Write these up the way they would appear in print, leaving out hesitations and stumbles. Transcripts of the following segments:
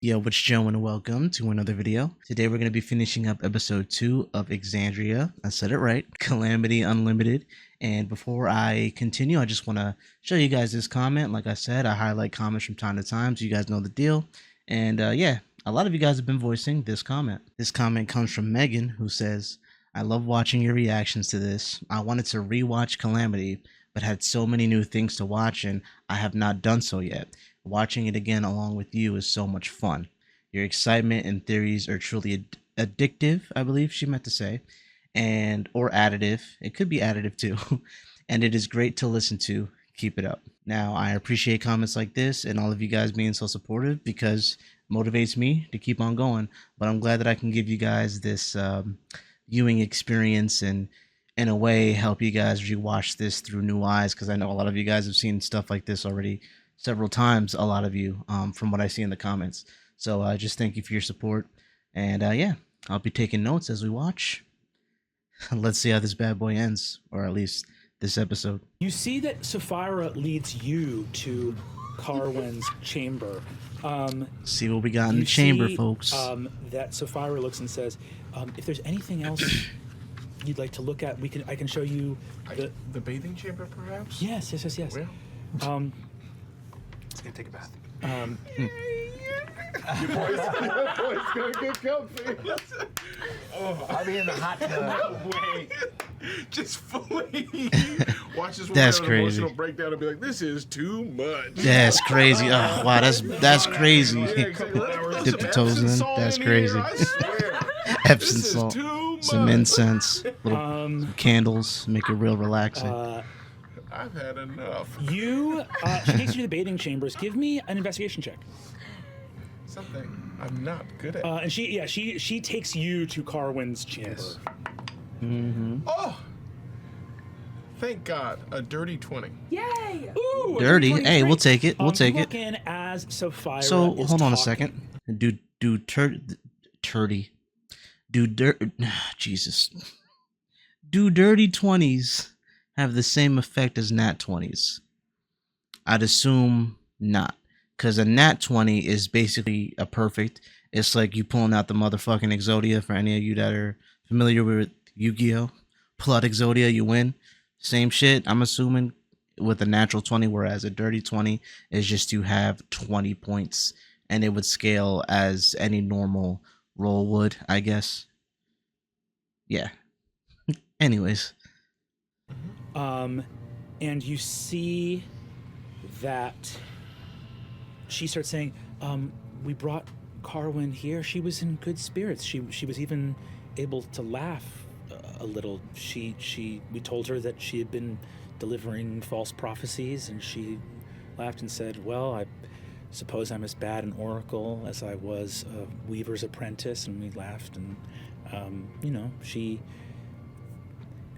Yo, what's Joe and welcome to another video. Today we're going to be finishing up episode 2 of Exandria. I said it right. Calamity Unlimited. And before I continue, I just want to show you guys this comment. Like I said, I highlight comments from time to time, so you guys know the deal. And yeah, a lot of you guys have been voicing this comment. This comment comes from Megan, who says, I love watching your reactions to this. I wanted to rewatch Calamity, but had so many new things to watch and I have not done so yet. Watching it again along with you is so much fun. Your excitement and theories are truly addictive, I believe she meant to say, and or additive. It could be additive too. And it is great to listen to. Keep it up. Now, I appreciate comments like this and all of you guys being so supportive because it motivates me to keep on going. But I'm glad that I can give you guys this viewing experience and in a way help you guys rewatch this through new eyes, because I know a lot of you guys have seen stuff like this already several times, a lot of you, from what I see in the comments. So just thank you for your support. And yeah, I'll be taking notes as we watch. Let's see how this bad boy ends, or at least this episode. You see that Sapphira leads you to Carwin's chamber. See what we got in the chamber, folks. That Sapphira looks and says, if there's anything else you'd like to look at, I can show you the bathing chamber, perhaps? Yes. Where? Let's go take a bath. Your boy's gonna get comfy. I'll be in the hot tub. Wait. Just fully watch this one. That's have an crazy. Emotional breakdown and be like, this is too much. That's crazy. Oh wow, that's crazy. Yeah, exactly. Dip the Some toes in. Epsom salt That's in crazy. Here, I swear. Epsom This is salt, too some much. incense, little candles, make it real relaxing. I've had enough. she takes you to the bathing chambers. Give me an investigation check. Something I'm not good at. And she takes you to Carwin's chamber. Yes. Mm-hmm. Oh! Thank God, a dirty 20. Yay! Ooh, Dirty. 23. Hey, we'll take it. We'll take you it. Look in as Sapphira So is hold on a talking. second. Jesus. Do dirty 20s have the same effect as nat 20s? I'd assume not, because a nat 20 is basically a perfect. It's like you pulling out the motherfucking Exodia. For any of you that are familiar with Yu-Gi-Oh, pull out Exodia, you win. Same shit, I'm assuming, with a natural 20, whereas a dirty 20 is just you have 20 points and it would scale as any normal roll would, I guess. Yeah. Anyways. And you see that she starts saying, we brought Carwin here. She was in good spirits. She was even able to laugh a little. We told her that she had been delivering false prophecies, and she laughed and said, well, I suppose I'm as bad an oracle as I was a weaver's apprentice. And we laughed, and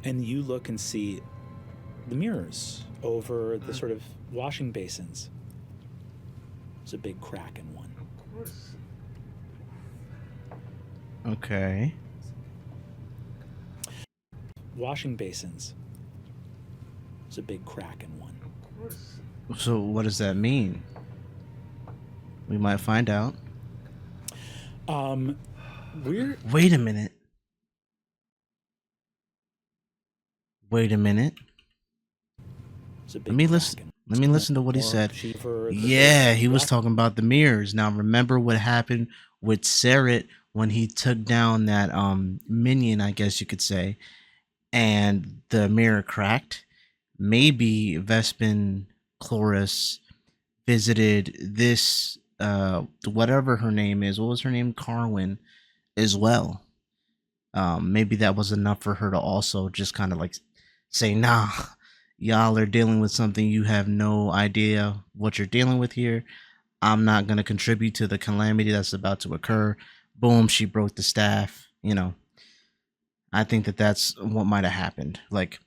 and you look and see the mirrors over the sort of washing basins. There's a big crack in one. Of course. Okay. Washing basins. There's a big crack in one. Of course. So what does that mean? We might find out. Wait a minute. Wait a minute. Let me listen to what he said. Yeah, he was talking about the mirrors. Now remember what happened with Seret when he took down that minion, I guess you could say, and the mirror cracked. Maybe Vespin Chloris visited this whatever her name is. What was her name? Carwin as well. Maybe that was enough for her to also just kind of like say, nah, y'all are dealing with something you have no idea what you're dealing with here. I'm not going to contribute to the calamity that's about to occur. Boom, she broke the staff. I think that that's what might have happened. Like,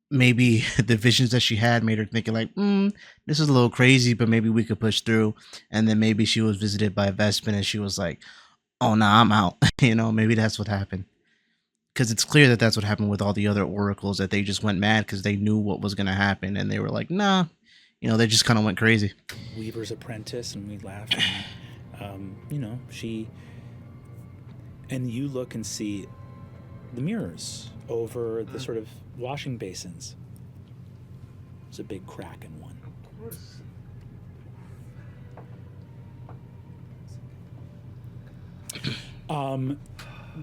maybe the visions that she had made her thinking like, this is a little crazy, but maybe we could push through. And then maybe she was visited by Vespin and she was like, oh, nah, I'm out. Maybe that's what happened. Because it's clear that that's what happened with all the other oracles, that they just went mad because they knew what was going to happen. And they were like, nah, they just kind of went crazy. Weaver's apprentice, and we laughed. And you look and see the mirrors over the sort of washing basins. There's a big crack in one. Of course.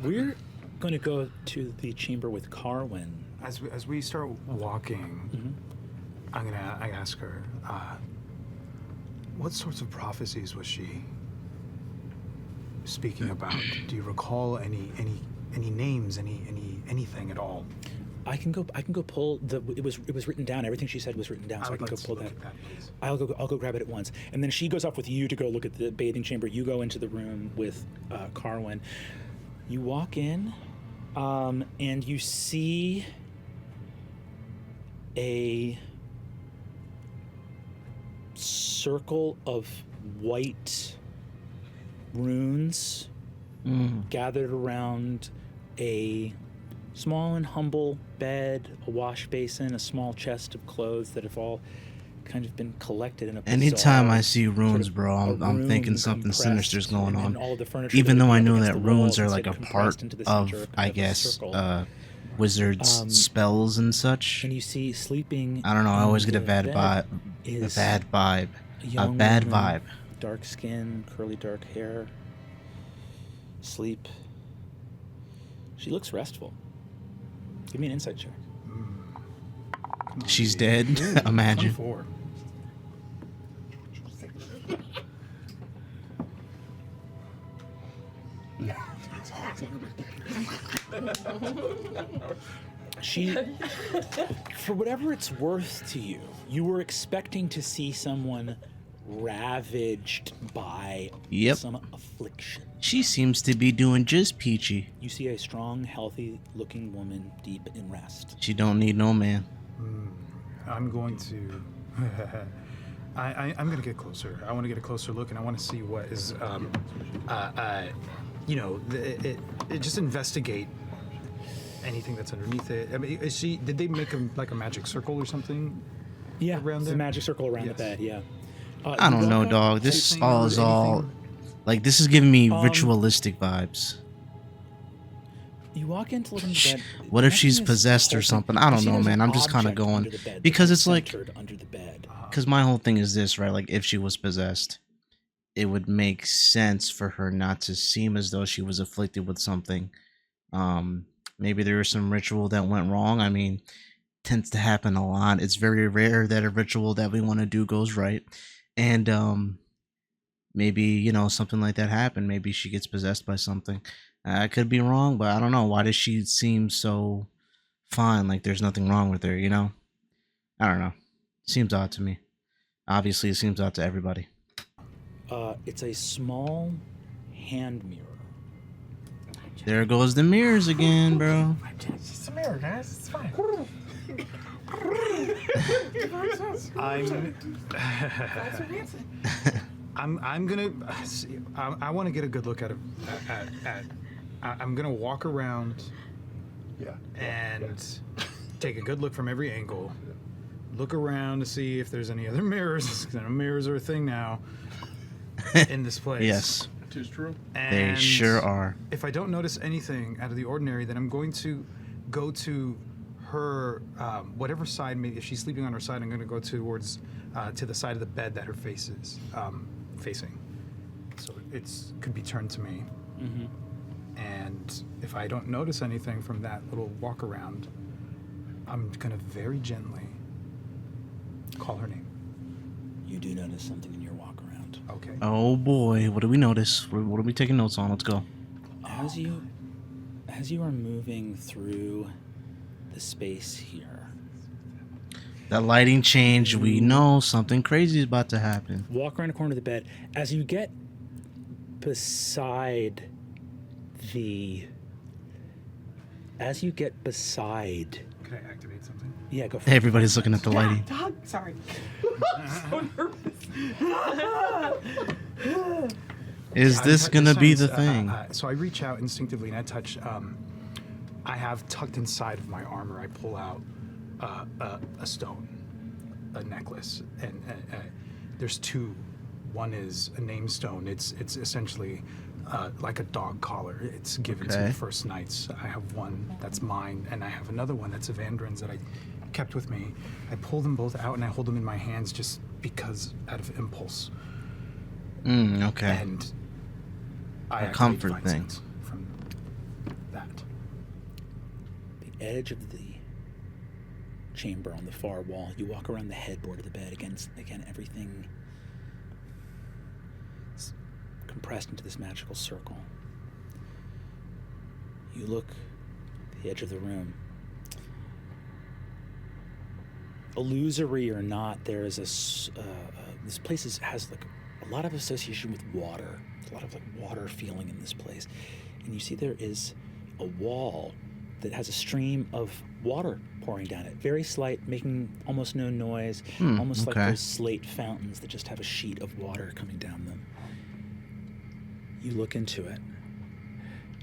We're going to go to the chamber with Carwin. As we start walking, I ask her, what sorts of prophecies was she speaking about? Do you recall any names, anything at all? I can go pull the. It was written down. Everything she said was written down, so I can go pull that. Please. I'll go grab it at once, and then she goes off with you to go look at the bathing chamber. You go into the room with Carwin. You walk in, and you see a circle of white runes gathered around a small and humble bed, a wash basin, a small chest of clothes that have all kind of been collected in a bizarre, Anytime I see runes, sort of bro, a I'm thinking room something compressed, sinister's going and on. all of the furniture Even that though would I be up know against that the walls runes are is like a compressed part into the of, center I the guess, circle. wizards' spells and such. And you see sleeping. I don't know. I in always get a the bad bed vibe. is A bad vibe. A young bad woman, vibe. Dark skin, curly dark hair. Sleep. She looks restful. Give me an insight check. She's dead. Imagine. 24. She, for whatever it's worth to you, you were expecting to see someone ravaged by Yep. some affliction. She seems to be doing just peachy. You see a strong, healthy-looking woman deep in rest. She don't need no man. I'm going to. I'm going to get closer. I want to get a closer look, and I want to see what is, just investigate anything that's underneath it. I mean, did they make a magic circle or something? Yeah, Around it's a there? magic circle around Yes. the bed, yeah. I don't know, dog. This anything all or is all anything? like this is giving me ritualistic vibes. You walk in to look into the bed. What if nothing she's is possessed or open. something? I don't You see know, there's man. an I'm just kinda object going- under the bed because that's it's like- centered under the bed. Because my whole thing is this, right? Like, if she was possessed, it would make sense for her not to seem as though she was afflicted with something. Maybe there was some ritual that went wrong. I mean, tends to happen a lot. It's very rare that a ritual that we want to do goes right. And maybe, something like that happened. Maybe she gets possessed by something. I could be wrong, but I don't know. Why does she seem so fine? Like there's nothing wrong with her, I don't know. Seems odd to me. Obviously, it seems odd to everybody. It's a small hand mirror. There goes the mirrors again, bro. It's just a mirror, guys. It's fine. I'm gonna. I want to get a good look at. I'm gonna walk around Yeah. and take a good look from every angle. Look around to see if there's any other mirrors. 'Cause I know mirrors are a thing now in this place. Yes, Tis true. they And sure are. if I don't notice anything out of the ordinary, then I'm going to go to her, whatever side, maybe if she's sleeping on her side, I'm going to go towards, to the side of the bed that her face is facing. So it's could be turned to me. And if I don't notice anything from that little walk around, I'm going to very gently call her name. You do notice something in your walk around. Okay. Oh boy, what do we notice? What are we taking notes on? Let's go. As you are moving through the space here, That lighting change, we know something crazy is about to happen. walk around the corner of the bed. As you get beside Can I activate something? yeah, go for it. Everybody's looking at the lighting. Dog, sorry. I'm so nervous. Is this gonna be the thing? So I reach out instinctively and I touch. I have tucked inside of my armor. I pull out a stone, a necklace, and there's two One is a name stone. It's essentially like a dog collar. It's given to Okay. the first knights. I have one that's mine, and I have another one that's Evandrin's that I kept with me. I pull them both out and I hold them in my hands just because out of impulse. Okay. And I A activate comfort Divine thing. Sense from that. The edge of the chamber on the far wall, you walk around the headboard of the bed. Again, everything is compressed into this magical circle. You look at the edge of the room. Illusory or not, there is this place has like a lot of association with water. There's a lot of like water feeling in this place, and you see there is a wall that has a stream of water pouring down it, very slight, making almost no noise, almost like okay. those slate fountains that just have a sheet of water coming down them. You look into it.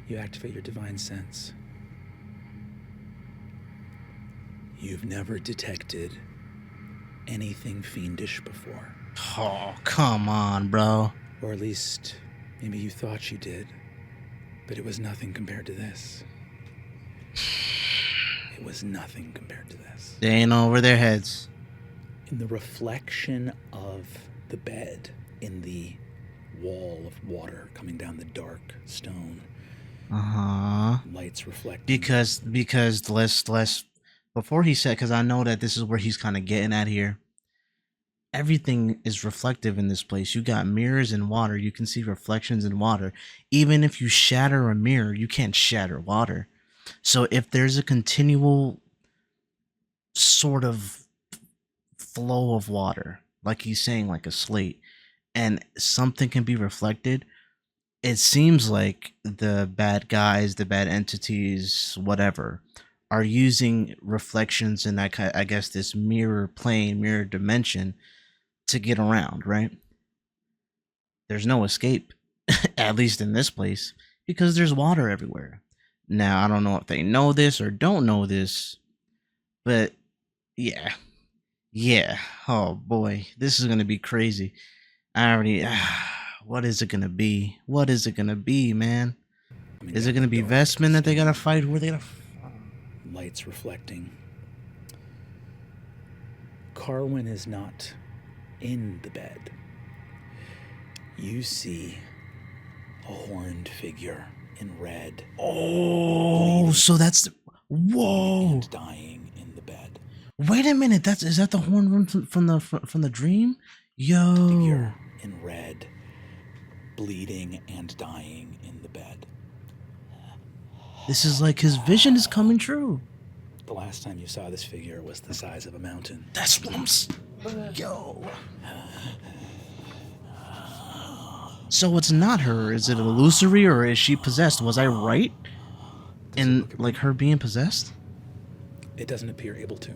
You activate your divine sense. You've never detected anything fiendish before. Oh, come on, bro. Or at least, maybe you thought you did. But it was nothing compared to this. It was nothing compared to this. They ain't over their heads. In the reflection of the bed, in the wall of water coming down the dark stone, lights reflecting. Because let's before he said, because I know that this is where he's kind of getting at here. Everything is reflective in this place. You got mirrors in water. You can see reflections in water. Even if you shatter a mirror, you can't shatter water. So if there's a continual sort of flow of water, like he's saying, like a slate, and something can be reflected, it seems like the bad guys, the bad entities, whatever, are using reflections in that, I guess, this mirror plane, mirror dimension to get around, right? There's no escape, at least in this place, because there's water everywhere. Now, I don't know if they know this or don't know this, but yeah. Oh boy, this is gonna be crazy. I already. What is it gonna be? What is it gonna be, man? Is it gonna be Vestman that they gotta fight? Who are they gonna? Lights reflecting. Carwin is not in the bed. You see a horned figure in red. Oh, so that's whoa! And dying in the bed. Wait a minute, is that the horn room from the dream? Yo, Figure in red, bleeding and dying in the bed. this is like his vision is coming true. The last time you saw this figure was the size of a mountain. That's what yo. So it's not her. Is it illusory or is she possessed? Was I right in like her being possessed? It doesn't appear able to.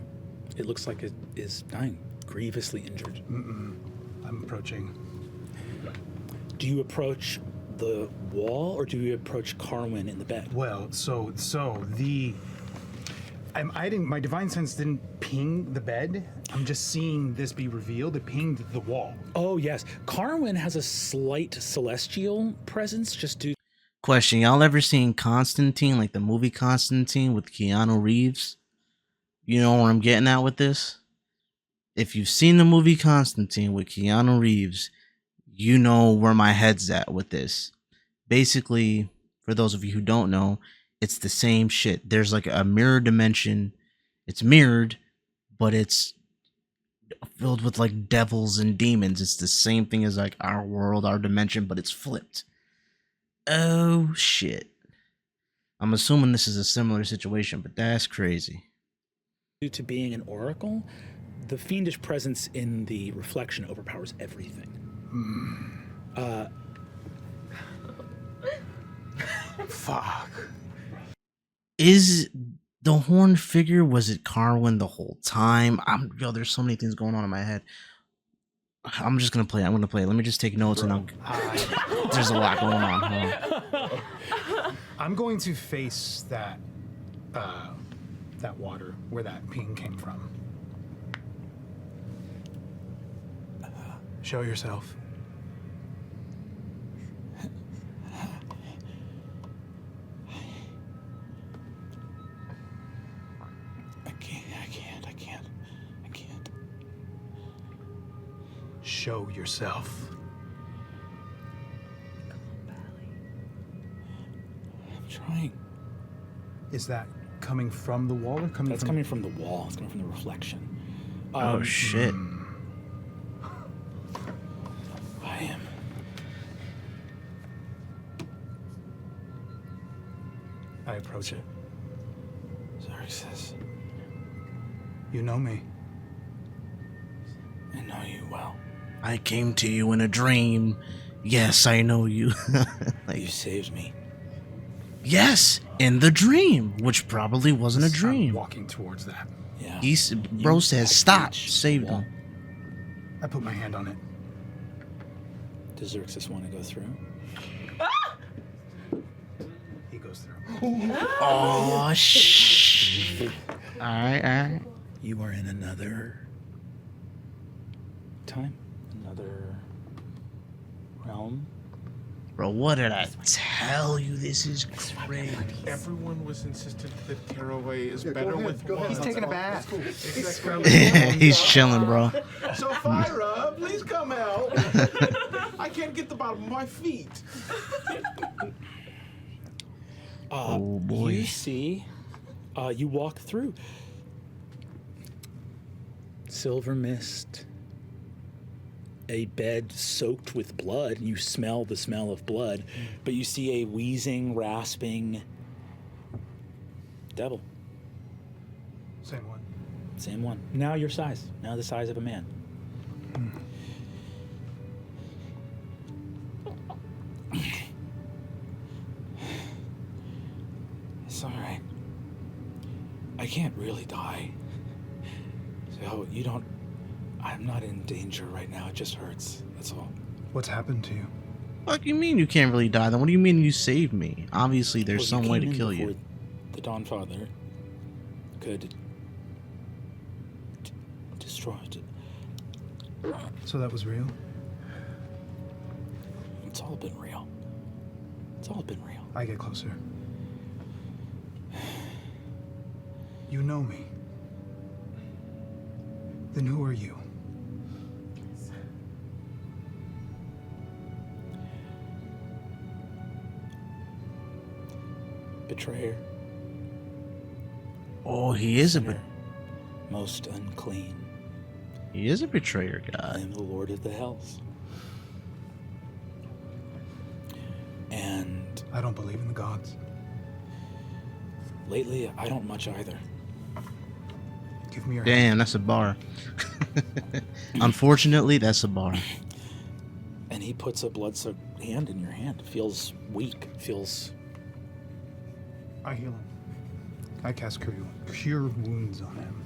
It looks like it is dying, grievously injured. I'm approaching. Do you approach the wall or do you approach Carwin in the bed? Well, my divine sense didn't ping the bed. I'm just seeing this be revealed. It pinged the wall. Oh, yes. Carwin has a slight celestial presence just due. Question: y'all ever seen Constantine, like the movie Constantine with Keanu Reeves? You know where I'm getting at with this? If you've seen the movie Constantine with Keanu Reeves, you know where my head's at with this. Basically, for those of you who don't know, it's the same shit. There's like a mirror dimension. It's mirrored, but it's filled with like devils and demons. It's the same thing as like our world, our dimension, but it's flipped. Oh shit. I'm assuming this is a similar situation, but that's crazy. Due to being an oracle, the fiendish presence in the reflection overpowers everything. Fuck. Is the horn figure, was it Carwin the whole time? There's so many things going on in my head. I'm just gonna play. I'm gonna play. Let me just take notes and there's a lot going on. Hold on. I'm going to face that water where that ping came from. Show yourself. show yourself. I'm trying. Is that coming from the wall or coming That's from... coming from the wall. It's coming from the reflection. Oh shit. I am. I approach it. Xerxes, You know me. I know you well. I came to you in a dream. Yes, I know you. You saved me. Yes, in the dream, which probably wasn't a I'm dream. walking towards that. Yeah. Bro You says stop, reached the saved wall. him. I put my hand on it. Does Xerxes want to go through? He goes through. Oh shh. Alright. You are in another time, another realm. Bro, what did I tell you? This is crazy. Everyone was insistent that Caraway is Yeah, better go ahead, with go ahead. wine. He's taking a bath. He's chilling, bro. So Fyra, please come out. I can't get the bottom of my feet. Oh, boy. You see, you walk through. Silver mist. A bed soaked with blood. You smell the smell of blood, but you see a wheezing, rasping devil. Same one. Same one. Now your size. Now the size of a man. It's all right. I can't really die. So you don't... I'm not in danger right now. It just hurts. That's all. What's happened to you? What do you mean you can't really die then? What do you mean you saved me? Obviously, there's Well, some you way came to in kill you. before The Dawnfather could destroy it. So that was real? It's all been real. It's all been real. I get closer. You know me. Then who are you? Betrayer. Oh, he is a Sinner, most unclean. he is a betrayer I god. am the Lord of the Hells. And I don't believe in the gods. lately, I don't much either. Give me your Damn, that's a bar. Unfortunately, that's a bar. And he puts a blood-soaked hand in your hand. It feels weak. It feels... I heal him. I cast cure wounds on him.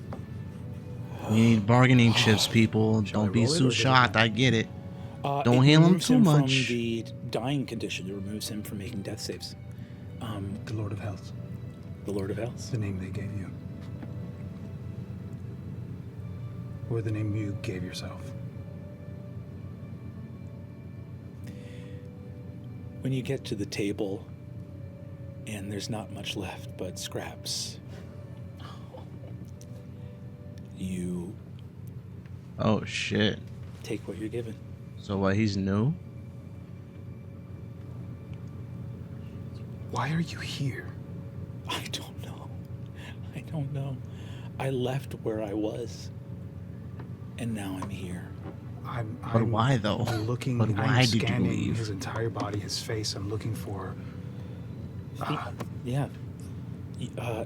We need bargaining chips, people. Don't be roll it too or do shocked. I get it. Don't it heal him removes too From much. the dying condition, it removes him from making death saves. The Lord of Hells. The Lord of Hells. The name they gave you. Or the name you gave yourself. When you get to the table, and there's not much left but scraps, you Oh shit. take what you're given. So what? He's new. Why are you here? I don't know. I don't know. I left where I was, and now I'm here. I'm why, though? Looking. But why I'm did you scanning leave? his entire body, his face. I'm looking for. Yeah.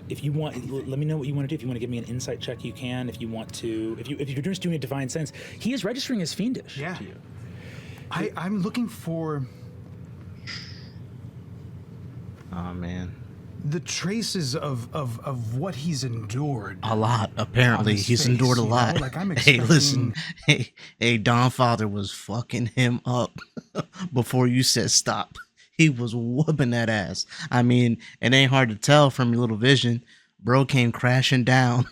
If you want, let me know what you want to do. If you want to give me an insight check, you can. If you want to, if you're just doing a divine sense, he is registering as fiendish Yeah. to you. I'm looking for Oh man. the traces of what he's endured. A lot, apparently. On his He's face, endured a you know? lot. Like, I'm Hey, listen. expecting- Hey, Dawnfather was fucking him up before you said stop. He was whooping that ass. I mean, it ain't hard to tell from your little vision. Bro came crashing down.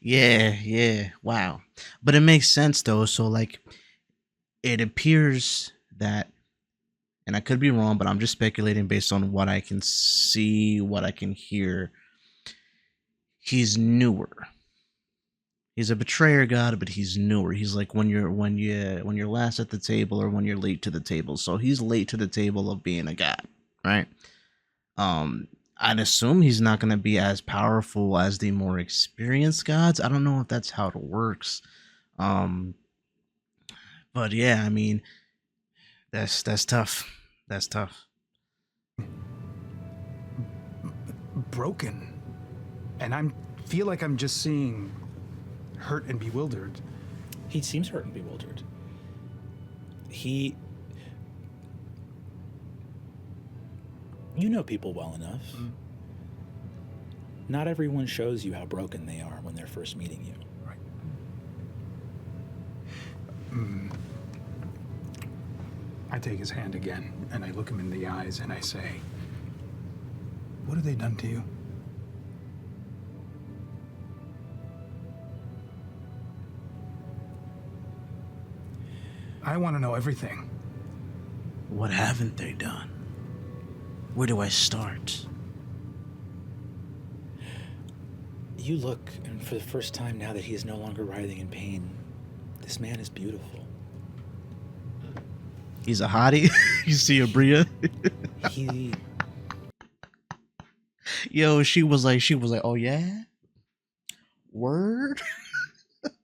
Yeah. Wow. But it makes sense, though. So, like, it appears that, and I could be wrong, but I'm just speculating based on what I can see, what I can hear. He's newer. He's a betrayer god, but he's newer. He's like when you're last at the table or when you're late to the table. So he's late to the table of being a god, right? I'd assume he's not going to be as powerful as the more experienced gods. I don't know if that's how it works. But yeah, I mean, that's tough. That's tough. Broken, and feel like I'm just seeing hurt and bewildered. He seems hurt and bewildered. You know people well enough. Not everyone shows you how broken they are when they're first meeting you. Right. I take his hand again, and I look him in the eyes, and I say, "What have they done to you?" I want to know everything. What haven't they done? Where do I start? You look, and for the first time now that he is no longer writhing in pain, this man is beautiful. He's a hottie. You see a Bria? He Yo, she was like, oh yeah? Word?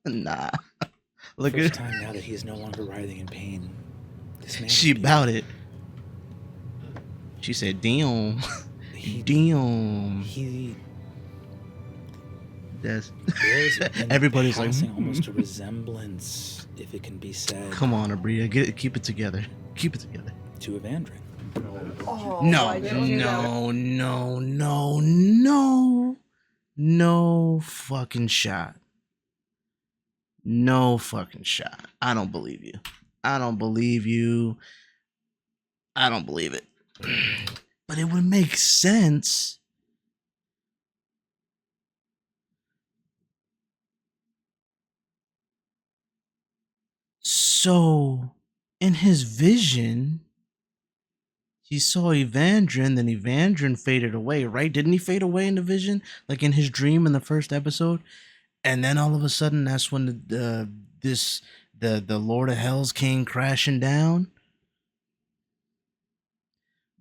Nah. Look first at time now that he is no longer writhing in pain, this man she is about it. She said, damn. Damn. He That's bears everybody's like, passing almost a resemblance, if it can be said, come on, Abria, keep it together. Keep it together. to Evandrin. Oh, No, why did you do that? no fucking shot. No fucking shot. I don't believe you. I don't believe you. I don't believe it. But it would make sense. So, in his vision, he saw Evandrin, then Evandrin faded away, right? Didn't he fade away in the vision? Like in his dream in the first episode? And then all of a sudden, that's when the Lord of Hells came crashing down.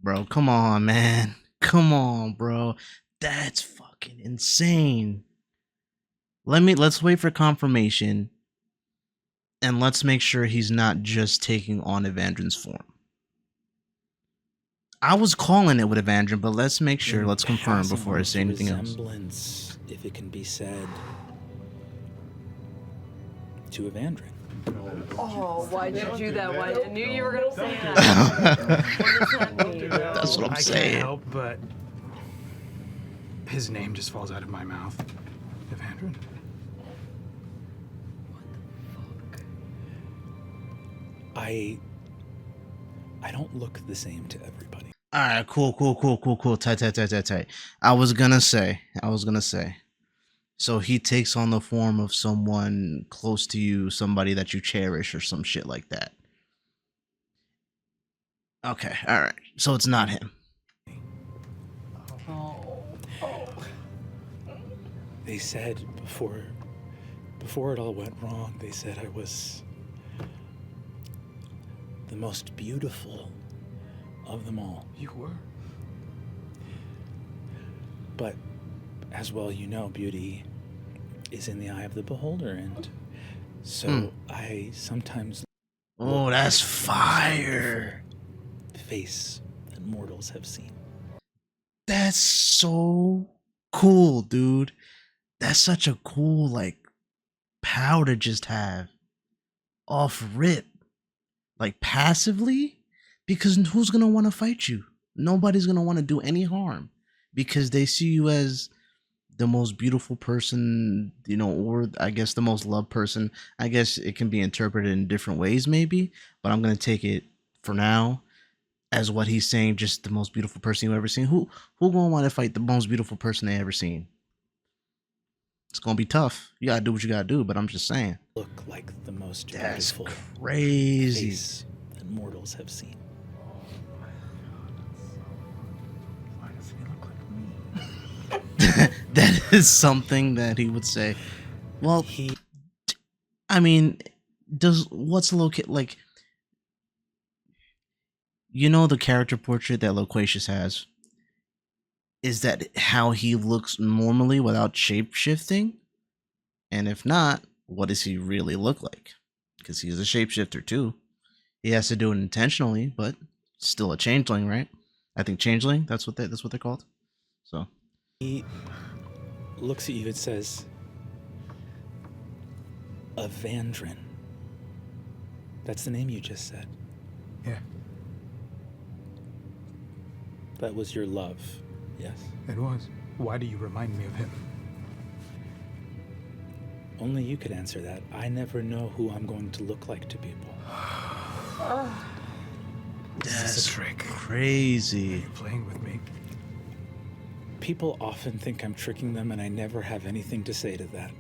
Bro, come on, man. Come on, bro. That's fucking insane. Let's wait for confirmation. And let's make sure he's not just taking on Evandrin's form. I was calling it with Evandrin, but let's make sure, let's confirm Passing before I say almost a anything else. resemblance, if it can be said, to Evandrin. Oh, why did you do that? Why? I knew you were gonna say that. What does that mean? That's what I'm I saying. can't help but his name just falls out of my mouth. Evandrin. I don't look the same to everybody. All right, cool. Tight. I was gonna say. So he takes on the form of someone close to you, somebody that you cherish, or some shit like that. Okay, all right. So it's not him. They said before it all went wrong, they said I was the most beautiful of them all. You were? But as well you know, beauty is in the eye of the beholder, and so I sometimes Oh, that's fire. face that mortals have seen. That's so cool, dude. That's such a cool, like, power to just have off rip. Like, passively? Because who's going to want to fight you? Nobody's going to want to do any harm. Because they see you as the most beautiful person, you know, or I guess the most loved person. I guess it can be interpreted in different ways, maybe. But I'm going to take it, for now, as what he's saying, just the most beautiful person you've ever seen. Who going to want to fight the most beautiful person they ever seen? It's going to be tough. You got to do what you got to do, but I'm just saying. Look like the most That's beautiful crazy. face that mortals have seen. Why does he look like me? That is something that he would say. Well, He I mean, does what's like, the character portrait that Loquacious has? Is that how he looks normally without shape shifting? And if not, what does he really look like? Because he's a shapeshifter too. He has to do it intentionally, but still a changeling, right? I think changeling. That's what they're called. So He looks at you and says, Evandrin. That's the name you just said. Yeah, That was your love, yes? it was. Why do you remind me of him? Only you could answer that. I never know who I'm going to look like to people. This is a trick. crazy. You're playing with me. People often think I'm tricking them, and I never have anything to say to that.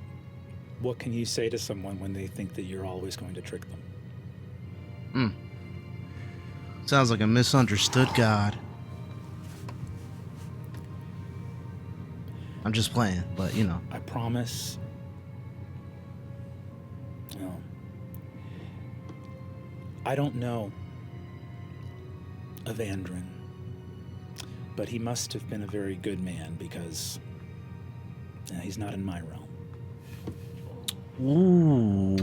What can you say to someone when they think that you're always going to trick them? Sounds like a misunderstood god. I'm just playing, but I promise. No. I don't know Evandrin, but he must have been a very good man because he's not in my realm. Ooh.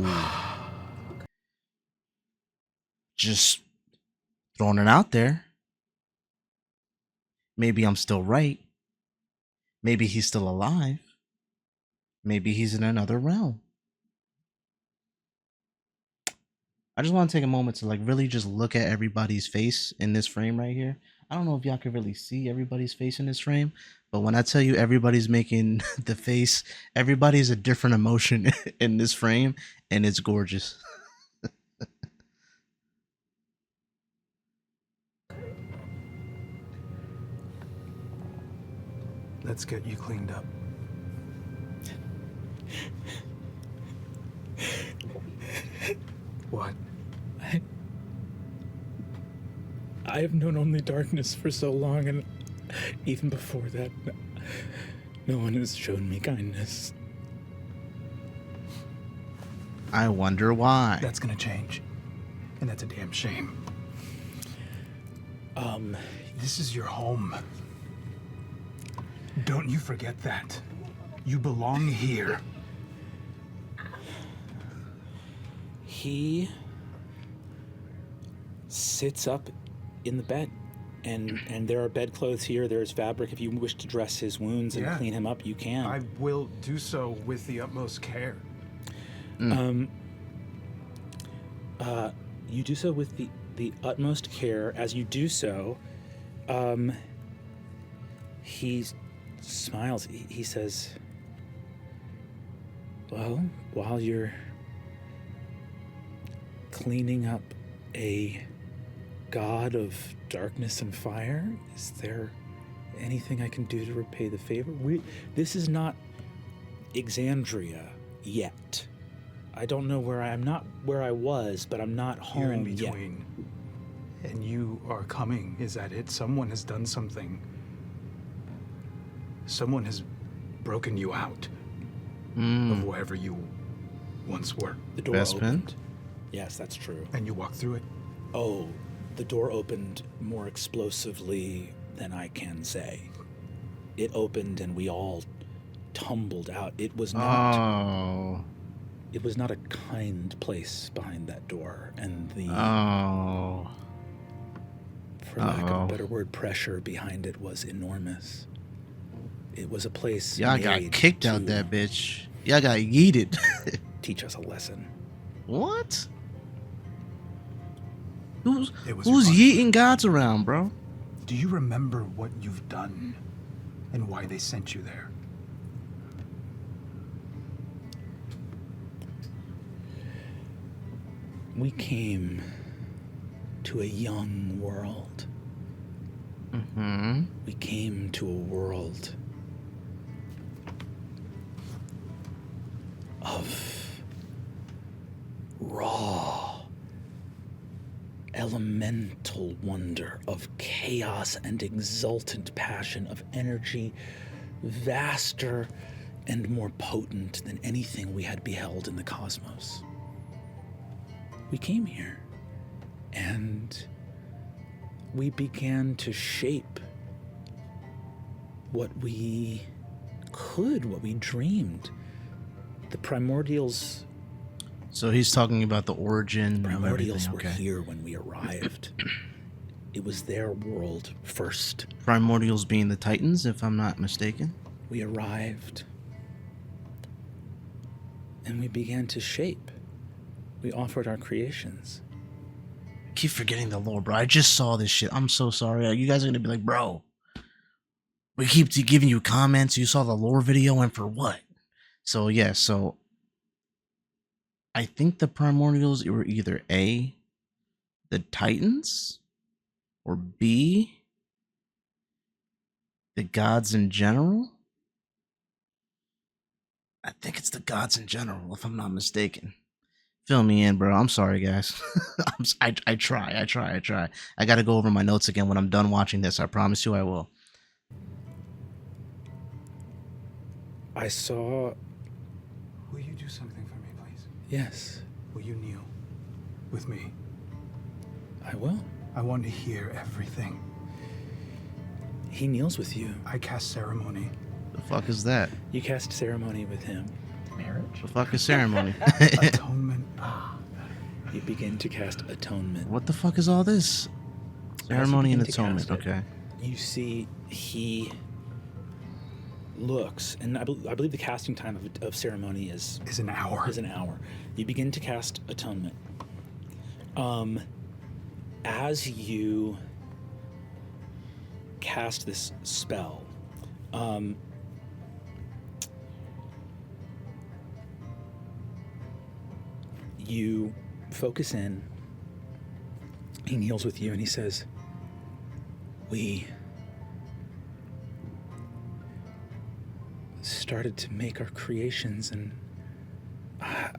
Just throwing it out there. Maybe I'm still right. Maybe he's still alive. Maybe he's in another realm. I just want to take a moment to really just look at everybody's face in this frame right here. I don't know if y'all can really see everybody's face in this frame, but when I tell you everybody's making the face, everybody's a different emotion in this frame, and it's gorgeous. Let's get you cleaned up. What? I have known only darkness for so long, and even before that, no one has shown me kindness. I wonder why. That's gonna change. And that's a damn shame. This is your home. Don't you forget that. You belong here. He sits up in the bed, and there are bedclothes here. There's fabric. If you wish to dress his wounds and clean him up, you can. I will do so with the utmost care. You do so with the utmost care. As you do so, he smiles. He says, well, while you're cleaning up a god of darkness and fire, is there anything I can do to repay the favor? This is not Exandria yet. I don't know where I'm not where I was, but I'm not home You're in yet. between. And you are coming. Is that it? Someone has done something. Someone has broken you out of wherever you once were. The door opened. Yes, that's true. And you walked through it. Oh, the door opened more explosively than I can say. It opened and we all tumbled out. It was not It was not a kind place behind that door, and the for lack of a better word, pressure behind it was enormous. It was a place Y'all got kicked out that bitch. Y'all got yeeted. Teach us a lesson. What? Who's It was your punishment. yeeting gods around, bro? Do you remember what you've done and why they sent you there? We came to a young world. We came to a world of raw, elemental wonder, of chaos and exultant passion, of energy vaster and more potent than anything we had beheld in the cosmos. we came here and we began to shape what we could, what we dreamed. The primordials. So he's talking about the origin of Primordials everything. were here when we arrived. It was their world first. Primordials being the Titans, if I'm not mistaken. We arrived and we began to shape. We offered our creations. I keep forgetting the lore, bro. I just saw this shit. I'm so sorry. You guys are gonna be like, bro, we keep giving you comments. You saw the lore video, and for what? So yeah, so I think the primordials were either A, the Titans, or B, the gods in general. I think it's the gods in general, if I'm not mistaken. Fill me in, bro. I'm sorry, guys. I try. I gotta go over my notes again when I'm done watching this. I promise you I will. I saw. Will you do something for me, please? Yes, Will you kneel with me? I will. I want to hear everything. He kneels with you. I cast ceremony. The fuck is that? You cast ceremony with him. Marriage? The fuck is ceremony? Atonement. You begin to cast atonement. What the fuck is all this? Ceremony and begin to atonement. cast it, Okay. You see, he looks, and I believe the casting time of ceremony is An hour. an hour. You begin to cast atonement. As you cast this spell, you focus in. He kneels with you and he says, "We started to make our creations, and I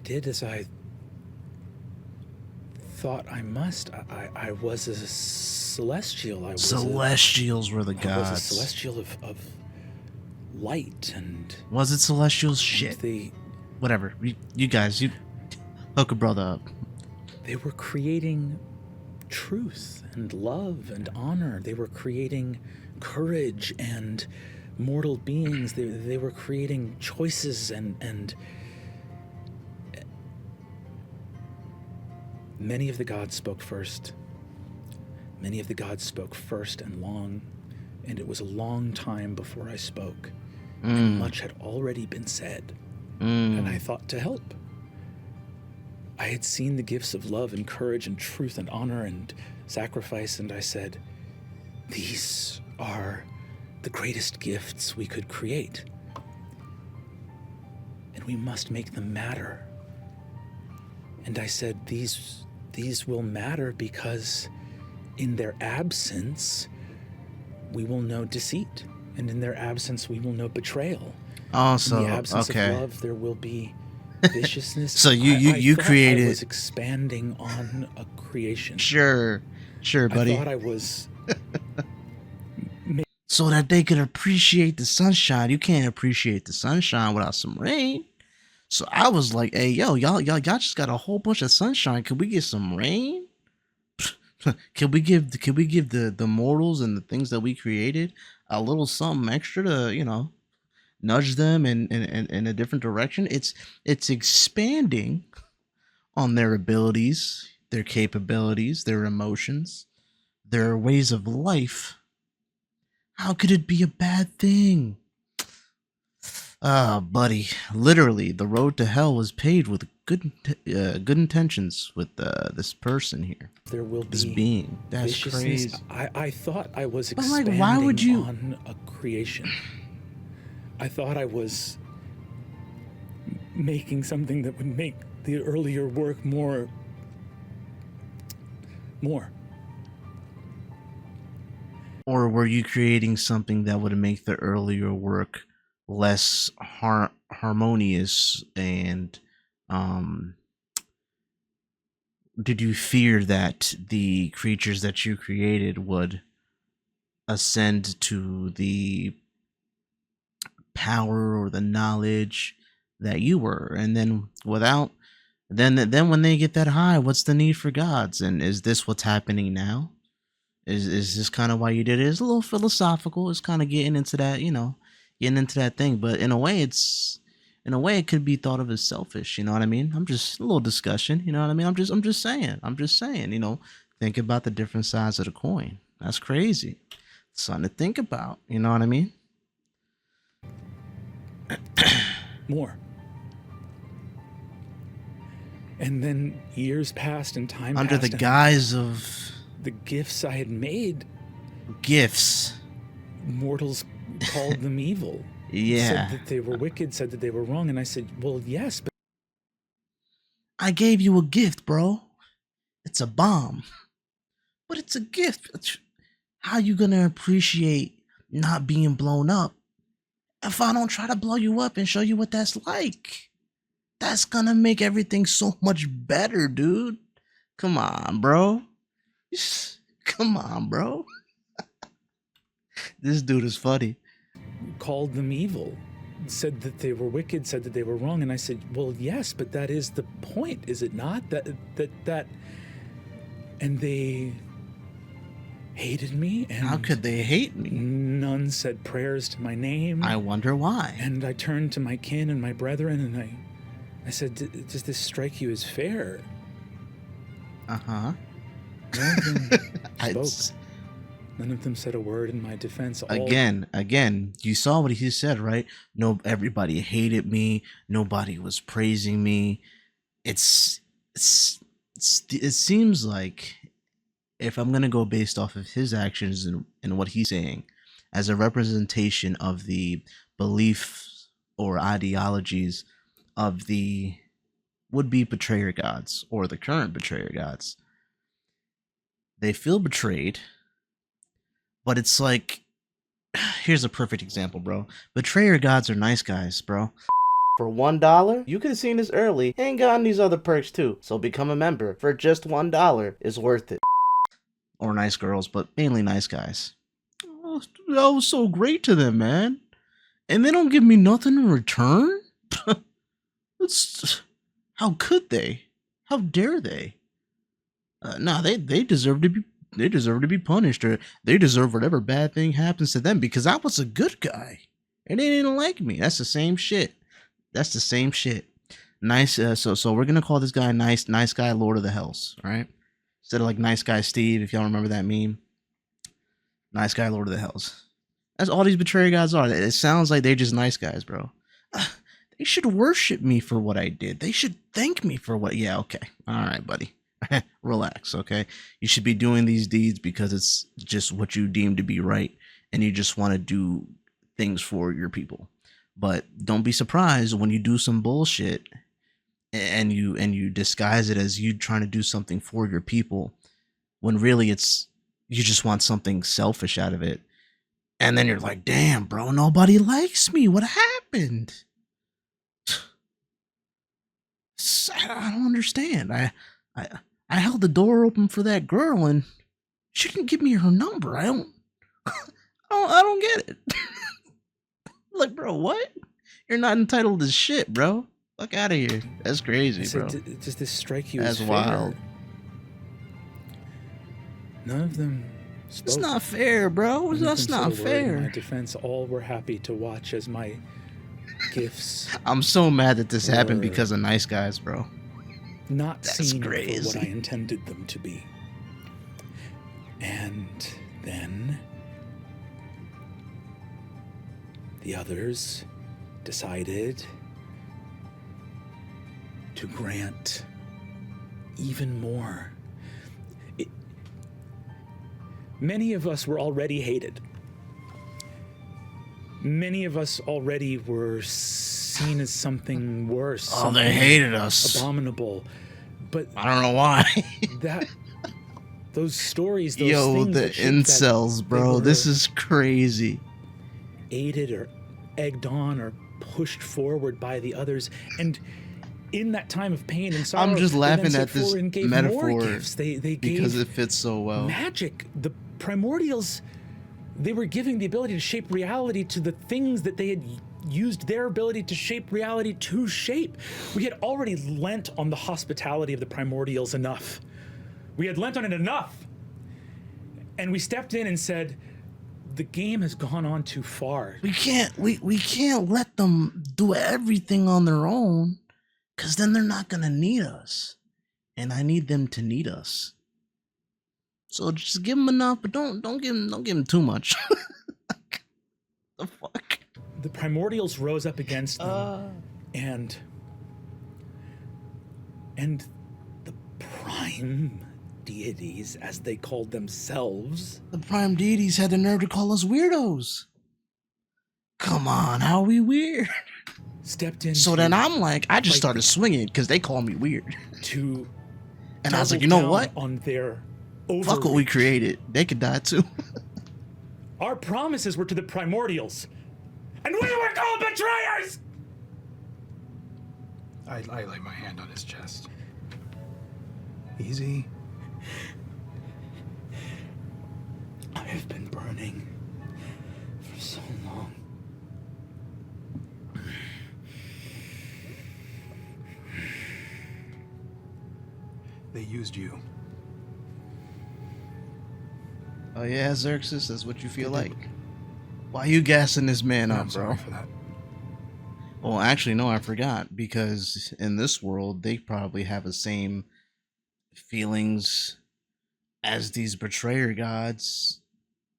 did as I thought I must. I was a celestial. Celestials were the I was a gods. celestial of light, and Was it celestials? Shit. they Whatever. You guys, you hook a brother up. they were creating truth and love and honor. They were creating courage and mortal beings. They were creating choices and many of the gods spoke first. Many of the gods spoke first and long, and it was a long time before I spoke. And much had already been said, and I thought to help. I had seen the gifts of love and courage and truth and honor and sacrifice, and I said, these are the greatest gifts we could create, and we must make them matter. And I said, these will matter because in their absence, we will know deceit. And in their absence, we will know betrayal. Also, In the absence okay. of love, there will be viciousness. So you thought created- I was expanding on a creation. Sure, buddy. I thought I was. So that they could appreciate the sunshine. You can't appreciate the sunshine without some rain. So I was like, "Hey, yo, y'all just got a whole bunch of sunshine. Can we get some rain? Can we give the mortals and the things that we created a little something extra to nudge them in a different direction? It's expanding on their abilities, their capabilities, their emotions, their ways of life. How could it be a bad thing?" Buddy, literally, the road to hell was paved with good intentions with this person here. There will This be being. That's viciousness. crazy. I thought I was But, like, expanding why would you- on a creation. I thought I was making something that would make the earlier work more. Or were you creating something that would make the earlier work less harmonious? And did you fear that the creatures that you created would ascend to the power or the knowledge that you were, and then without Then when they get that high, what's the need for gods? And is this what's happening now? Is this kind of why you did it? It's a little philosophical. It's kind of getting into that, getting into that thing. But in a way, it could be thought of as selfish. You know what I mean? I'm just a little discussion. You know what I mean? I'm just saying. Think about the different sides of the coin. That's crazy. Something to think about. You know what I mean? More. And then years passed and time Under passed. the guise of the gifts I had made, gifts, mortals called them evil. Yeah. Said that they were wicked, said that they were wrong. And I said, well, yes, but I gave you a gift, bro. It's a bomb. But it's a gift. How you gonna appreciate not being blown up if I don't try to blow you up and show you what that's like? That's gonna make everything so much better, dude. Come on, bro. Come on, bro. This dude is funny. called them evil, said that they were wicked, said that they were wrong. And I said, well, yes, but that is the point, is it not? That and they hated me. And how could they hate me? None said prayers to my name. I wonder why. And I turned to my kin and my brethren, and I said, does this strike you as fair? Uh-huh. None of them spoke. None of them said a word in my defense. Again, you saw what he said, right? No, everybody hated me. Nobody was praising me. It seems like, if I'm gonna go based off of his actions and what he's saying, as a representation of the beliefs or ideologies of the would-be betrayer gods or the current betrayer gods, they feel betrayed. But it's like, here's a perfect example, bro. Betrayer gods are nice guys, bro. For $1, you could have seen this early and gotten these other perks too. So become a member for just $1 is worth it. Or nice girls, but mainly nice guys. Oh, that was so great to them, man. And they don't give me nothing in return? How could they? How dare they? Nah, they deserve to be. They deserve to be punished, or they deserve whatever bad thing happens to them because I was a good guy and they didn't like me. That's the same shit. Nice. So we're gonna call this guy nice guy Lord of the Hells, all right? Instead of like nice guy Steve, if y'all remember that meme. Nice guy Lord of the Hells. That's all these betrayer guys are. It sounds like they're just nice guys, bro. They should worship me for what I did. They should thank me for what. Yeah, okay, all right, buddy. Relax, okay? You should be doing these deeds because it's just what you deem to be right, and you just want to do things for your people. But don't be surprised when you do some bullshit and you disguise it as you trying to do something for your people, when really it's you just want something selfish out of it. And then you're like, damn, bro, nobody likes me. What happened? I don't understand. I held the door open for that girl and she didn't give me her number. I don't get it. Like, bro, what? You're not entitled to shit, bro. Fuck out of here. That's crazy, bro. Does this strike you as fair? Wild. None of them spoke. It's not fair, bro. That's not fair. In my defense, all were happy to watch as my gifts. I'm so mad that this happened because of nice guys, bro. Not seen for crazy. what I intended them to be. And then the others decided to grant even more. Many of us were already hated. Many of us already were seen as something worse. Oh, they hated us. Abominable. But I don't know why. those stories, those Yo, things the incels, bro. This is crazy. Aided or egged on or pushed forward by the others. And in that time of pain and sorrow, I'm just laughing at this metaphor they because it fits so well. Magic, the primordials, they were giving the ability to shape reality to the things that they had used their ability to shape reality to shape. We had already lent on the hospitality of the primordials enough. We had lent on it enough. And we stepped in and said, the game has gone on too far. We can't let them do everything on their own, because then they're not gonna need us. And I need them to need us. So just give them enough, but don't give them too much. The fuck? The primordials rose up against them, and the prime deities, as they called themselves. The prime deities had the nerve to call us weirdos. Come on, how are we weird? Stepped in. So then I'm like, I just started swinging because they call me weird. And I was like, you know what? On their fuck what we created. They could die too. Our promises were to the primordials, and we were called betrayers! I lay my hand on his chest. Easy. I have been burning for so long. They used you. Oh yeah, Xerxes, that's what you feel like? Why you gassing this man up, I'm bro? sorry for that. Well, actually, no, I forgot, because in this world, they probably have the same feelings as these betrayer gods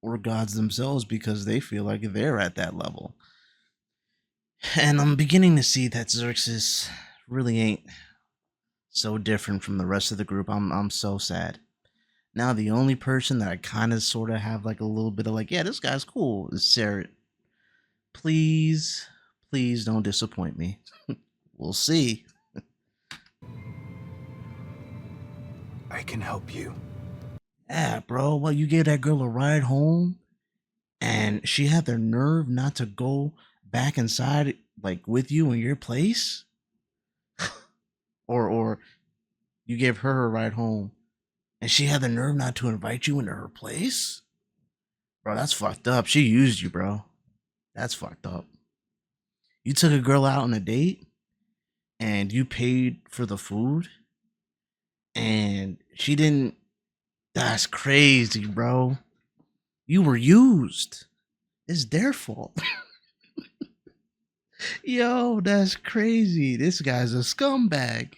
or gods themselves, because they feel like they're at that level. And I'm beginning to see that Xerxes really ain't so different from the rest of the group. I'm so sad. Now the only person that I kind of sort of have like a little bit of like, yeah, this guy's cool, is Sarah. Please don't disappoint me. We'll see. I can help you. Yeah, bro. Well, you gave that girl a ride home, and she had the nerve not to go back inside, like with you in your place, or you gave her a ride home, and she had the nerve not to invite you into her place. Bro, that's fucked up. She used you, bro. That's fucked up. You took a girl out on a date, and you paid for the food, and she didn't. That's crazy, bro. You were used. It's their fault. Yo, that's crazy. This guy's a scumbag.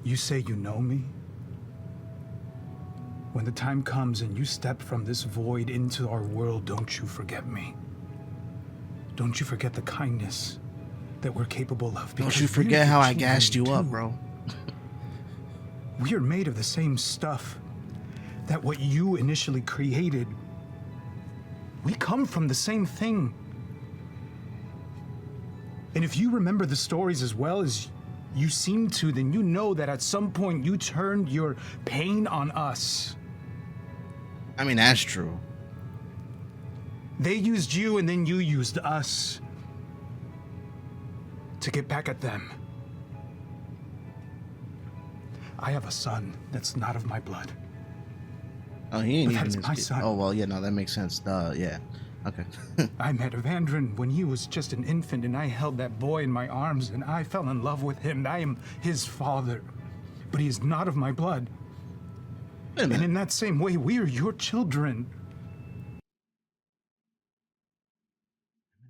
You say you know me? When the time comes and you step from this void into our world, don't you forget me. Don't you forget the kindness that we're capable of. Don't you forget how I gassed you up, bro. We are made of the same stuff that what you initially created. We come from the same thing. And if you remember the stories as well as you seem to, then you know that at some point you turned your pain on us. I mean, that's true. They used you and then you used us to get back at them. I have a son that's not of my blood. Oh, he ain't But even that's his my kid. son. Oh, well, yeah, no, that makes sense. Yeah. Okay. I met Evandrin when he was just an infant, and I held that boy in my arms, and I fell in love with him. I am his father, but he is not of my blood. Wait a minute. And in that same way, we are your children.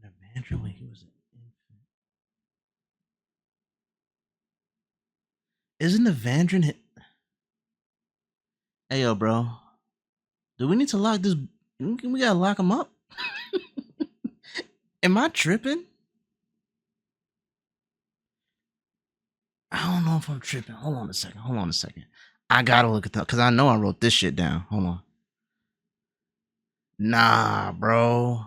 Evandrin when he was an infant. Isn't Evandrin? Hey, yo, bro. Do we need to lock this? We gotta lock him up. Am I tripping? I don't know if I'm tripping. Hold on a second. I gotta look at that because I know I wrote this shit down. Hold on. Nah, bro.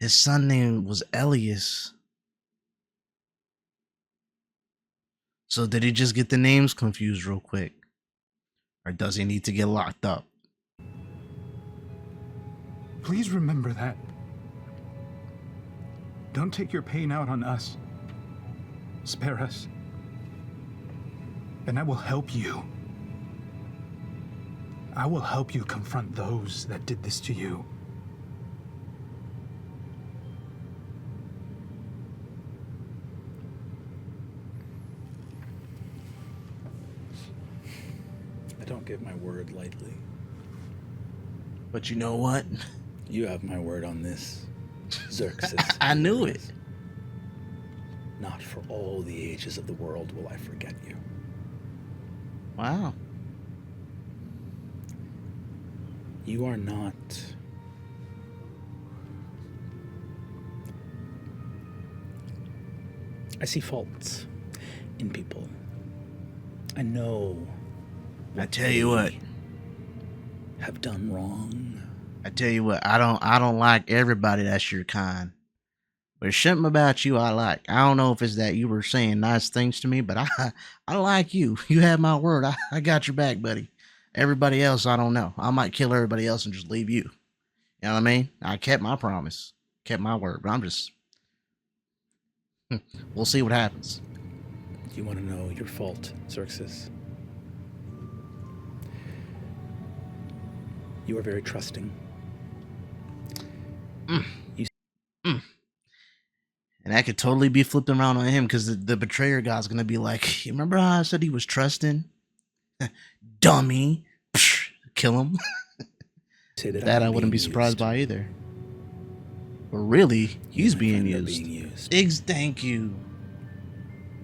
His son name was Elias. So did he just get the names confused real quick? Or does he need to get locked up? Please remember that. Don't take your pain out on us. Spare us. And I will help you. I will help you confront those that did this to you. I don't give my word lightly. But you know what? You have my word on this, Xerxes. I knew it. Not for all the ages of the world will I forget you. Wow. You are not... I see faults in people. I know I tell you what. have done wrong. I tell you what, I don't like everybody that's your kind. There's something about you I like. I don't know if it's that you were saying nice things to me, but I like you. You have my word. I got your back, buddy. Everybody else, I don't know. I might kill everybody else and just leave you. You know what I mean? I kept my promise. Kept my word. But I'm just... We'll see what happens. You want to know your fault, Xerxes? You are very trusting. And that could totally be flipped around on him because the betrayer guy's going to be like, you remember how I said he was trusting? Dummy. Psh, kill him. Say That I wouldn't be surprised by either. But really, he's being used. Thank you.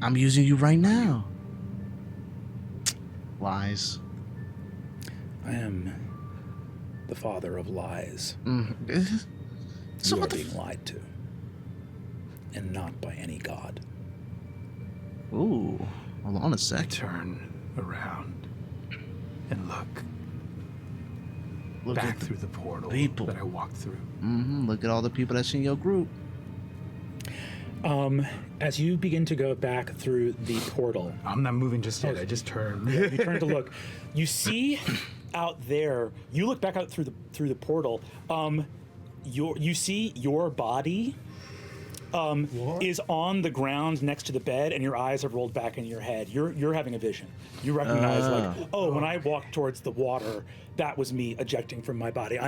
I'm using you right now. Lies. I am the father of lies. So You are what the being lied to. And not by any god. Ooh, hold on a sec. Turn around and look Look back at the through the portal people that I walked through. Look at all the people that's in your group. As you begin to go back through the portal, I'm not moving just yet. I just turned. you turn to look. You see out there. You look back out through the portal. You see your body is on the ground next to the bed, and your eyes have rolled back in your head. You're having a vision. You recognize when I walked towards the water, that was me ejecting from my body.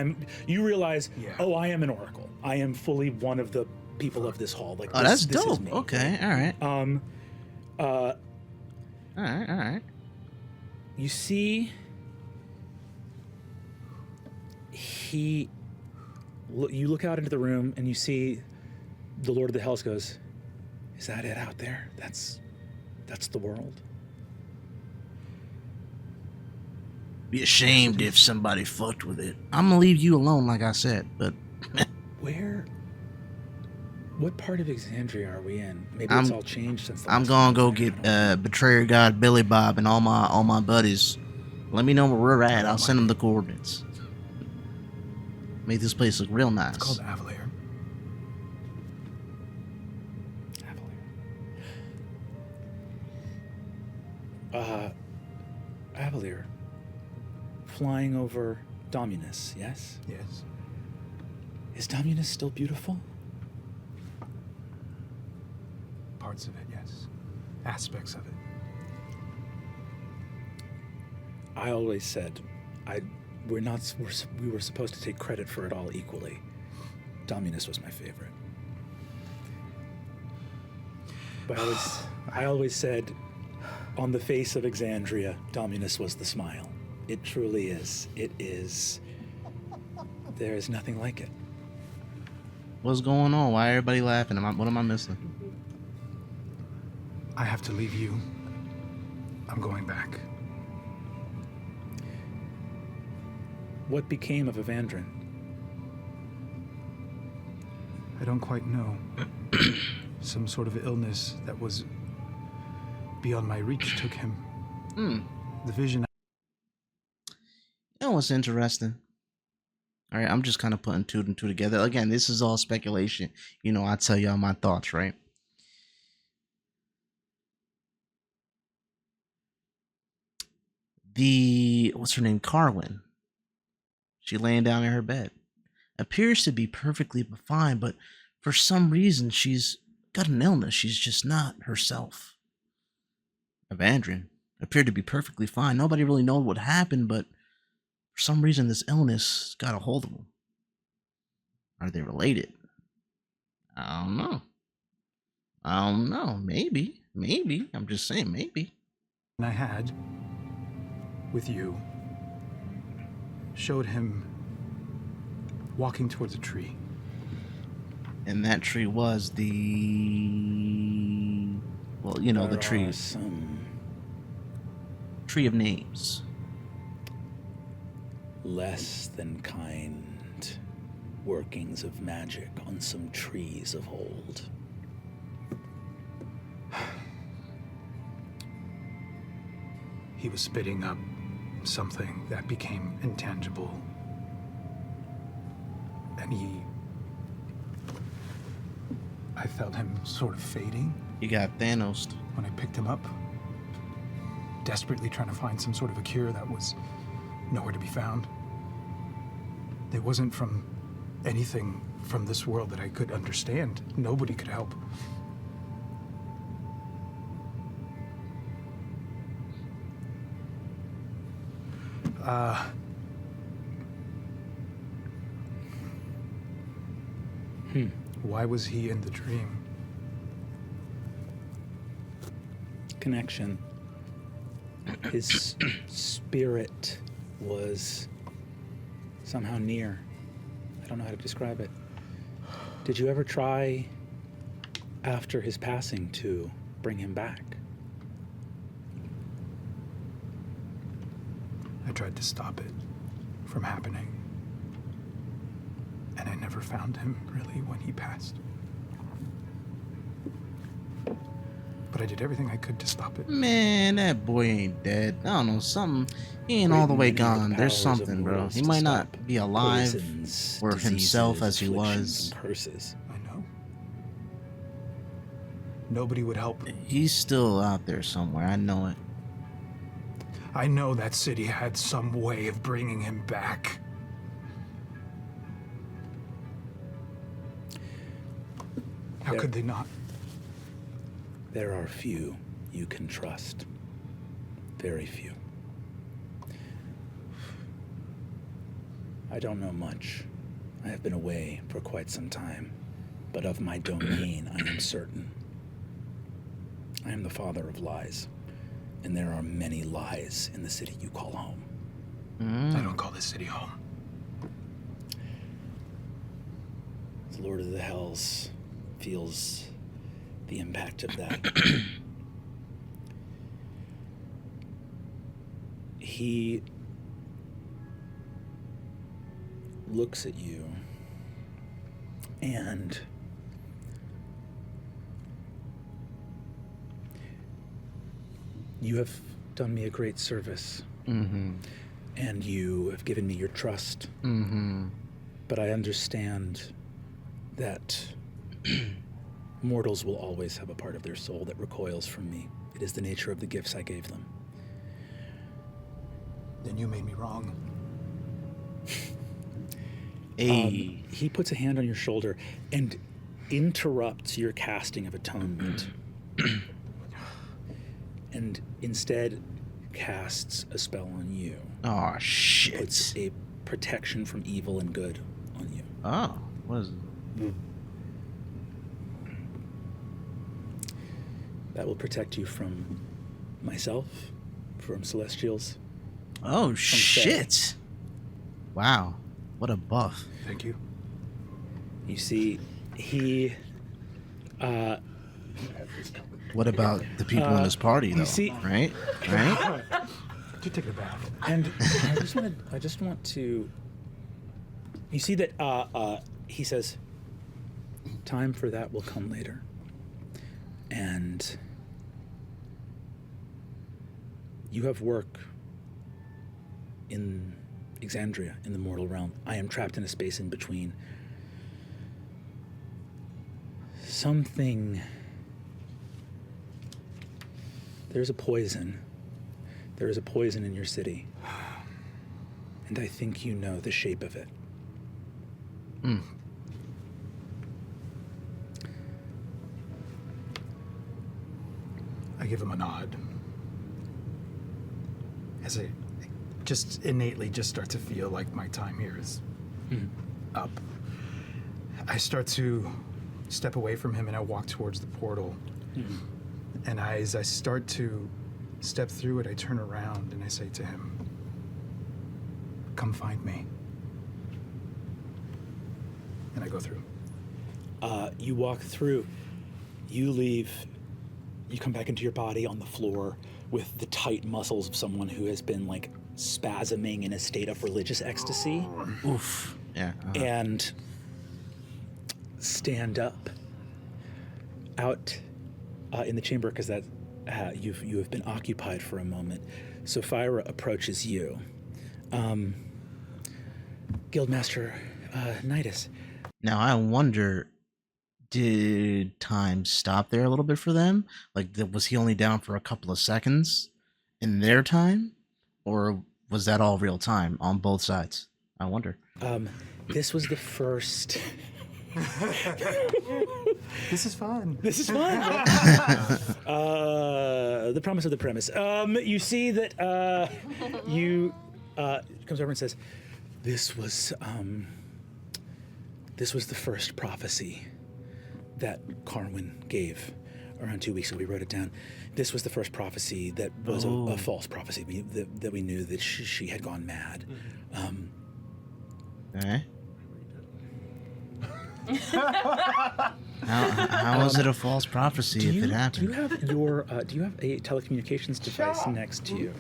You realize, I am an oracle. I am fully one of the people of this hall. Like, that's this dope. is me. Okay, all right. All right. You see, you look out into the room, and you see the Lord of the Hells goes, is that it out there? That's the world? Be ashamed if somebody fucked with it. I'm gonna leave you alone, like I said, but... What part of Exandria are we in? Maybe it's all changed since the I'm last gonna time. go get Betrayer God Billy Bob and all my buddies. Let me know where we're at. I'll send them the coordinates. Make this place look real nice. It's called Avalier. Avalier. Flying over Dominus, yes? Yes. Is Dominus still beautiful? Parts of it, yes. Aspects of it. I always said, we were supposed to take credit for it all equally. Dominus was my favorite. But I always said, on the face of Exandria, Dominus was the smile. It truly is. It is. There is nothing like it. What's going on? Why everybody laughing? What am I missing? I have to leave you. I'm going back. What became of Evandrin? I don't quite know. Some sort of illness that was beyond my reach took him. The vision. You know what's interesting? All right, I'm just kind of putting two and two together. Again, this is all speculation. You know, I tell y'all my thoughts, right? What's her name? Carwin. She laying down in her bed. Appears to be perfectly fine, but for some reason she's got an illness. She's just not herself. Evandrin appeared to be perfectly fine. Nobody really knows what happened, but for some reason this illness got a hold of him. Are they related? I don't know. Maybe. I'm just saying, maybe. I had with you showed him walking towards a tree. And that tree was the... Well, you know, the tree. Some Tree of names. less than kind workings of magic on some trees of old. He was spitting up something that became intangible. And I felt him sort of fading You got Thanos. when I picked him up, desperately trying to find some sort of a cure that was nowhere to be found. It wasn't from anything from this world that I could understand. Nobody could help. Why was he in the dream? Connection. His spirit was somehow near. I don't know how to describe it. Did you ever try, after his passing, to bring him back? I tried to stop it from happening. And I never found him, really, when he passed. But I did everything I could to stop it. Man, that boy ain't dead. I don't know, something. He ain't all the way gone. There's something, bro. He might not be alive or himself as he was. Curses. I know. Nobody would help. He's still out there somewhere. I know it. I know that city had some way of bringing him back. How could they not? There are few you can trust. Very few. I don't know much. I have been away for quite some time, but of my domain I am certain. I am the father of lies, and there are many lies in the city you call home. I don't call this city home. The Lord of the Hells feels the impact of that. He looks at you and you have done me a great service. And you have given me your trust. But I understand that mortals will always have a part of their soul that recoils from me. It is the nature of the gifts I gave them. Then you made me wrong. He puts a hand on your shoulder and interrupts your casting of atonement. And instead casts a spell on you. Oh, shit. Puts a protection from evil and good on you. Oh, what is it? That will protect you from myself, from Celestials. Oh, Fae. shit. Wow. What a buff. Thank you. You see, he... What about the people in his party, though? see- Right? Right? Did you take a bath? And I just want to... You see that he says, time for that will come later. And you have work in Exandria, in the mortal realm. I am trapped in a space in between. Something... There's a poison. There is a poison in your city. And I think you know the shape of it. I give him a nod. As I just innately just start to feel like my time here is up. I start to step away from him and I walk towards the portal. And as I start to step through it, I turn around and I say to him, come find me. And I go through. You walk through. You leave. You come back into your body on the floor with the tight muscles of someone who has been like spasming in a state of religious ecstasy. Oof. Yeah. And stand up out in the chamber because that you have been occupied for a moment. Sapphira approaches you. Guildmaster Nidus. Now I wonder, did time stop there a little bit for them? Like, was he only down for a couple of seconds in their time, or was that all real time on both sides? I wonder. This was the first. This is fun. This is fun. The promise of the premise. You see that comes over and says, "This was the first prophecy that Carwin gave around 2 weeks ago. We wrote it down. This was the first prophecy that was a false prophecy. That we knew that she had gone mad." Okay. How is it a false prophecy if it happened? Do you have a telecommunications device next to you?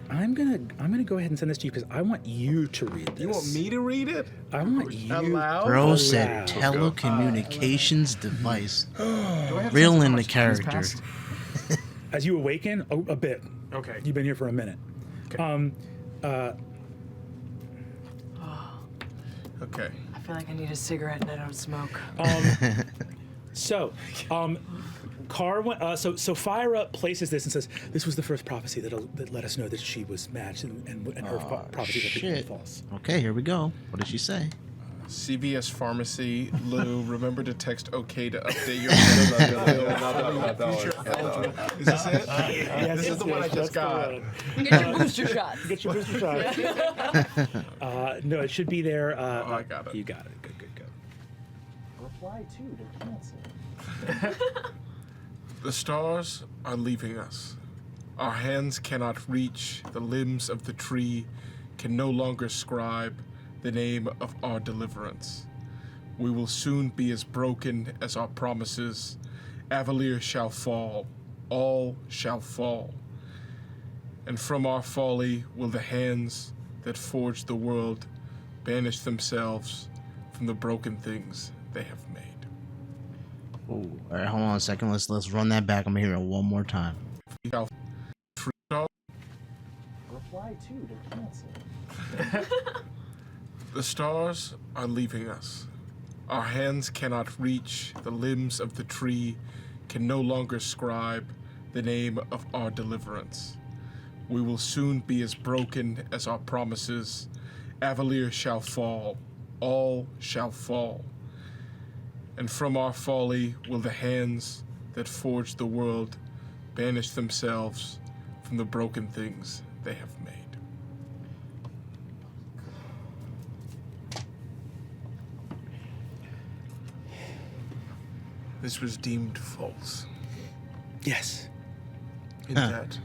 I'm gonna go ahead and send this to you because I want you to read this. You want me to read it? I want you. Aloud? Bro said telecommunications device. Real in the character. As you awaken, a bit. Okay. You've been here for a minute. Okay. I feel like I need a cigarette and I don't smoke. So Sapphira places this and says, "This was the first prophecy that let us know that she was mad, and her prophecy had become false." Okay, here we go. What did she say? CVS Pharmacy, Lou, remember to text OK to update your Is this it? Yes, This is the one I just got. Get your booster shots. Get your booster shot. No, it should be there. I got it. You got it. Good. Reply to cancel. The stars are leaving us. Our hands cannot reach, the limbs of the tree can no longer scribe the name of our deliverance. We will soon be as broken as our promises. Avalier shall fall, all shall fall. And from our folly will the hands that forged the world banish themselves from the broken things they have made. Oh, all right, hold on a second. Let's run that back. I'm gonna hear it one more time. Reply to cancel. The stars are leaving us. Our hands cannot reach, the limbs of the tree can no longer scribe the name of our deliverance. We will soon be as broken as our promises. Avalier shall fall, all shall fall. And from our folly will the hands that forged the world banish themselves from the broken things they have made. This was deemed false. Yes. In that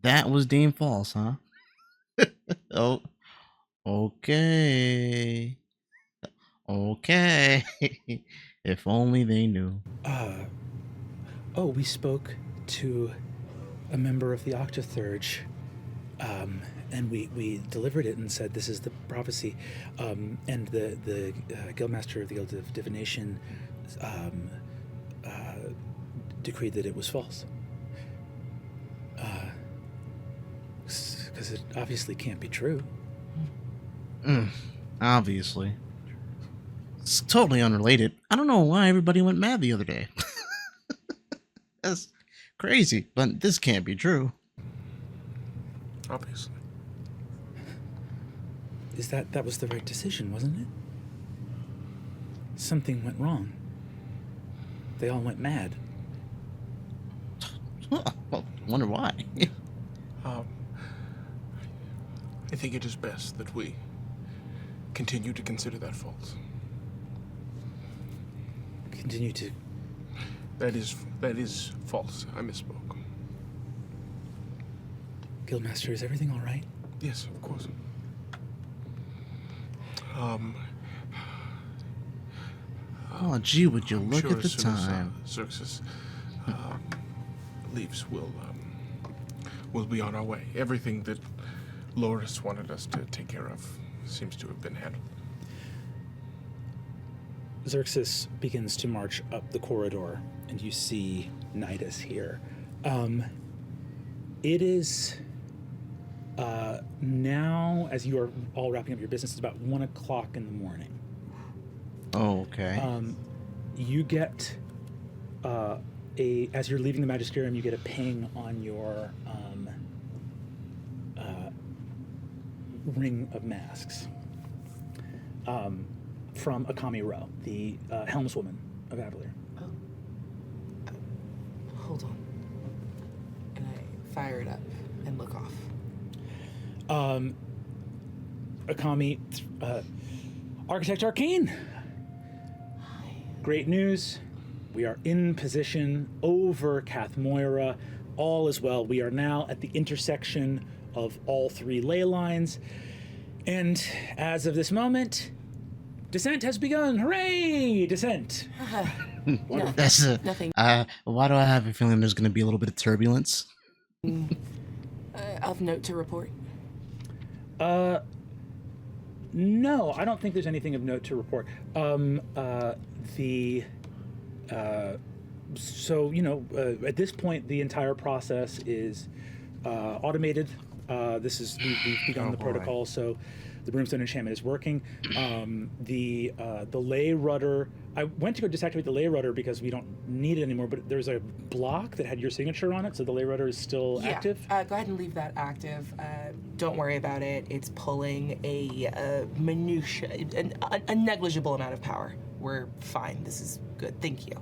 That was deemed false, huh? Oh, okay. Okay. If only they knew. We spoke to a member of the Octothurge, and we delivered it and said this is the prophecy, and the Guildmaster of the Guild of Divination decreed that it was false. Because it obviously can't be true. Obviously. It's totally unrelated. I don't know why everybody went mad the other day. That's crazy, but this can't be true. obviously. That was the right decision, wasn't it? Something went wrong. They all went mad. Well, wonder why. I think it is best that we continue to consider that false. Continue to. That is false. I misspoke. Guildmaster, is everything all right? Yes, of course. Oh, gee, would you I'm look sure at the as soon time? as Xerxes leaves, we'll be on our way. Everything that Loris wanted us to take care of seems to have been handled. Xerxes begins to march up the corridor, and you see Nidus here. It is now, as you are all wrapping up your business, it's about 1 o'clock in the morning. Oh, okay. You get as you're leaving the magisterium, you get a ping on your ring of masks from Akami Ro, the helmswoman of Avalier. Hold on. And I fire it up and look off. Akami, Architect Arcane. Great news. We are in position over Kath Moira. All is well. We are now at the intersection of all 3 ley lines. And as of this moment, descent has begun. Hooray! Descent. That's Nothing. Why do I have a feeling there's going to be a little bit of turbulence? Of note to report. No, I don't think there's anything of note to report. So, at this point, the entire process is automated. We've begun the protocol, so the Brimstone enchantment is working. The ley rudder, I went to go deactivate the ley rudder because we don't need it anymore, but there's a block that had your signature on it, so the ley rudder is still active? Go ahead and leave that active. Don't worry about it. It's pulling a minutia, a negligible amount of power. We're fine. This is good. Thank you.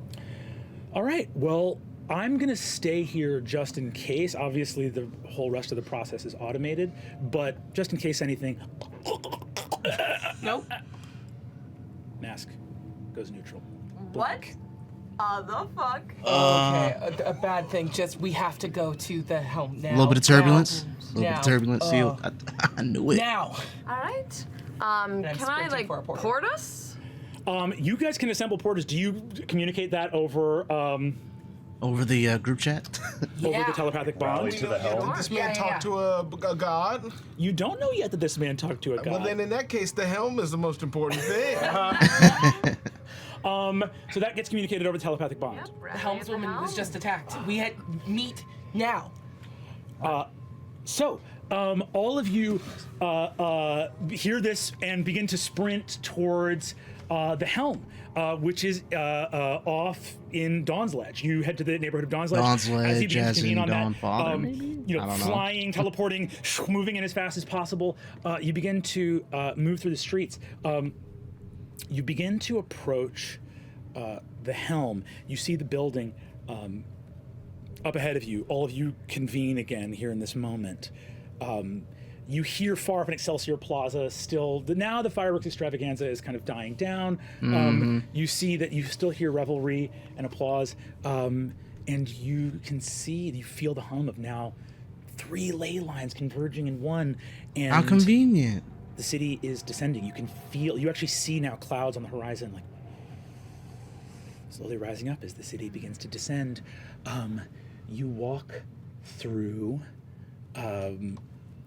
All right, well, I'm going to stay here just in case. Obviously, the whole rest of the process is automated, but just in case anything... Nope. Mask goes neutral. What? The fuck? Uh, Okay, a bad thing. Just we have to go to the helm now. A little bit of turbulence. A little bit Now. of turbulence. See, I knew it. Now. All right. I'm Can I sprinting like for a porter. port us? You guys can assemble porters. Do you communicate that over Over the group chat. over the telepathic bond? to the helm. Did this man talk to a god? You don't know yet that this man talked to a god. Well, then in that case, the helm is the most important thing. So that gets communicated over telepathic bond. The helmswoman was just attacked. We had meet now. So, all of you hear this and begin to sprint towards the helm, which is off in Dawn's Ledge. You head to the neighborhood of Dawn's Ledge. Dawn's As he Ledge, begins as to convene in on that, Dawnfather, maybe? I don't know. flying, teleporting, moving in as fast as possible. You begin to move through the streets. You begin to approach the helm. You see the building up ahead of you. All of you convene again here in this moment. You hear far up in Excelsior Plaza still, now the fireworks extravaganza is kind of dying down. You see that you still hear revelry and applause. And you can see, you feel the hum of now 3 ley lines converging in one. And How convenient. the city is descending. You actually see now clouds on the horizon, like slowly rising up as the city begins to descend. You walk through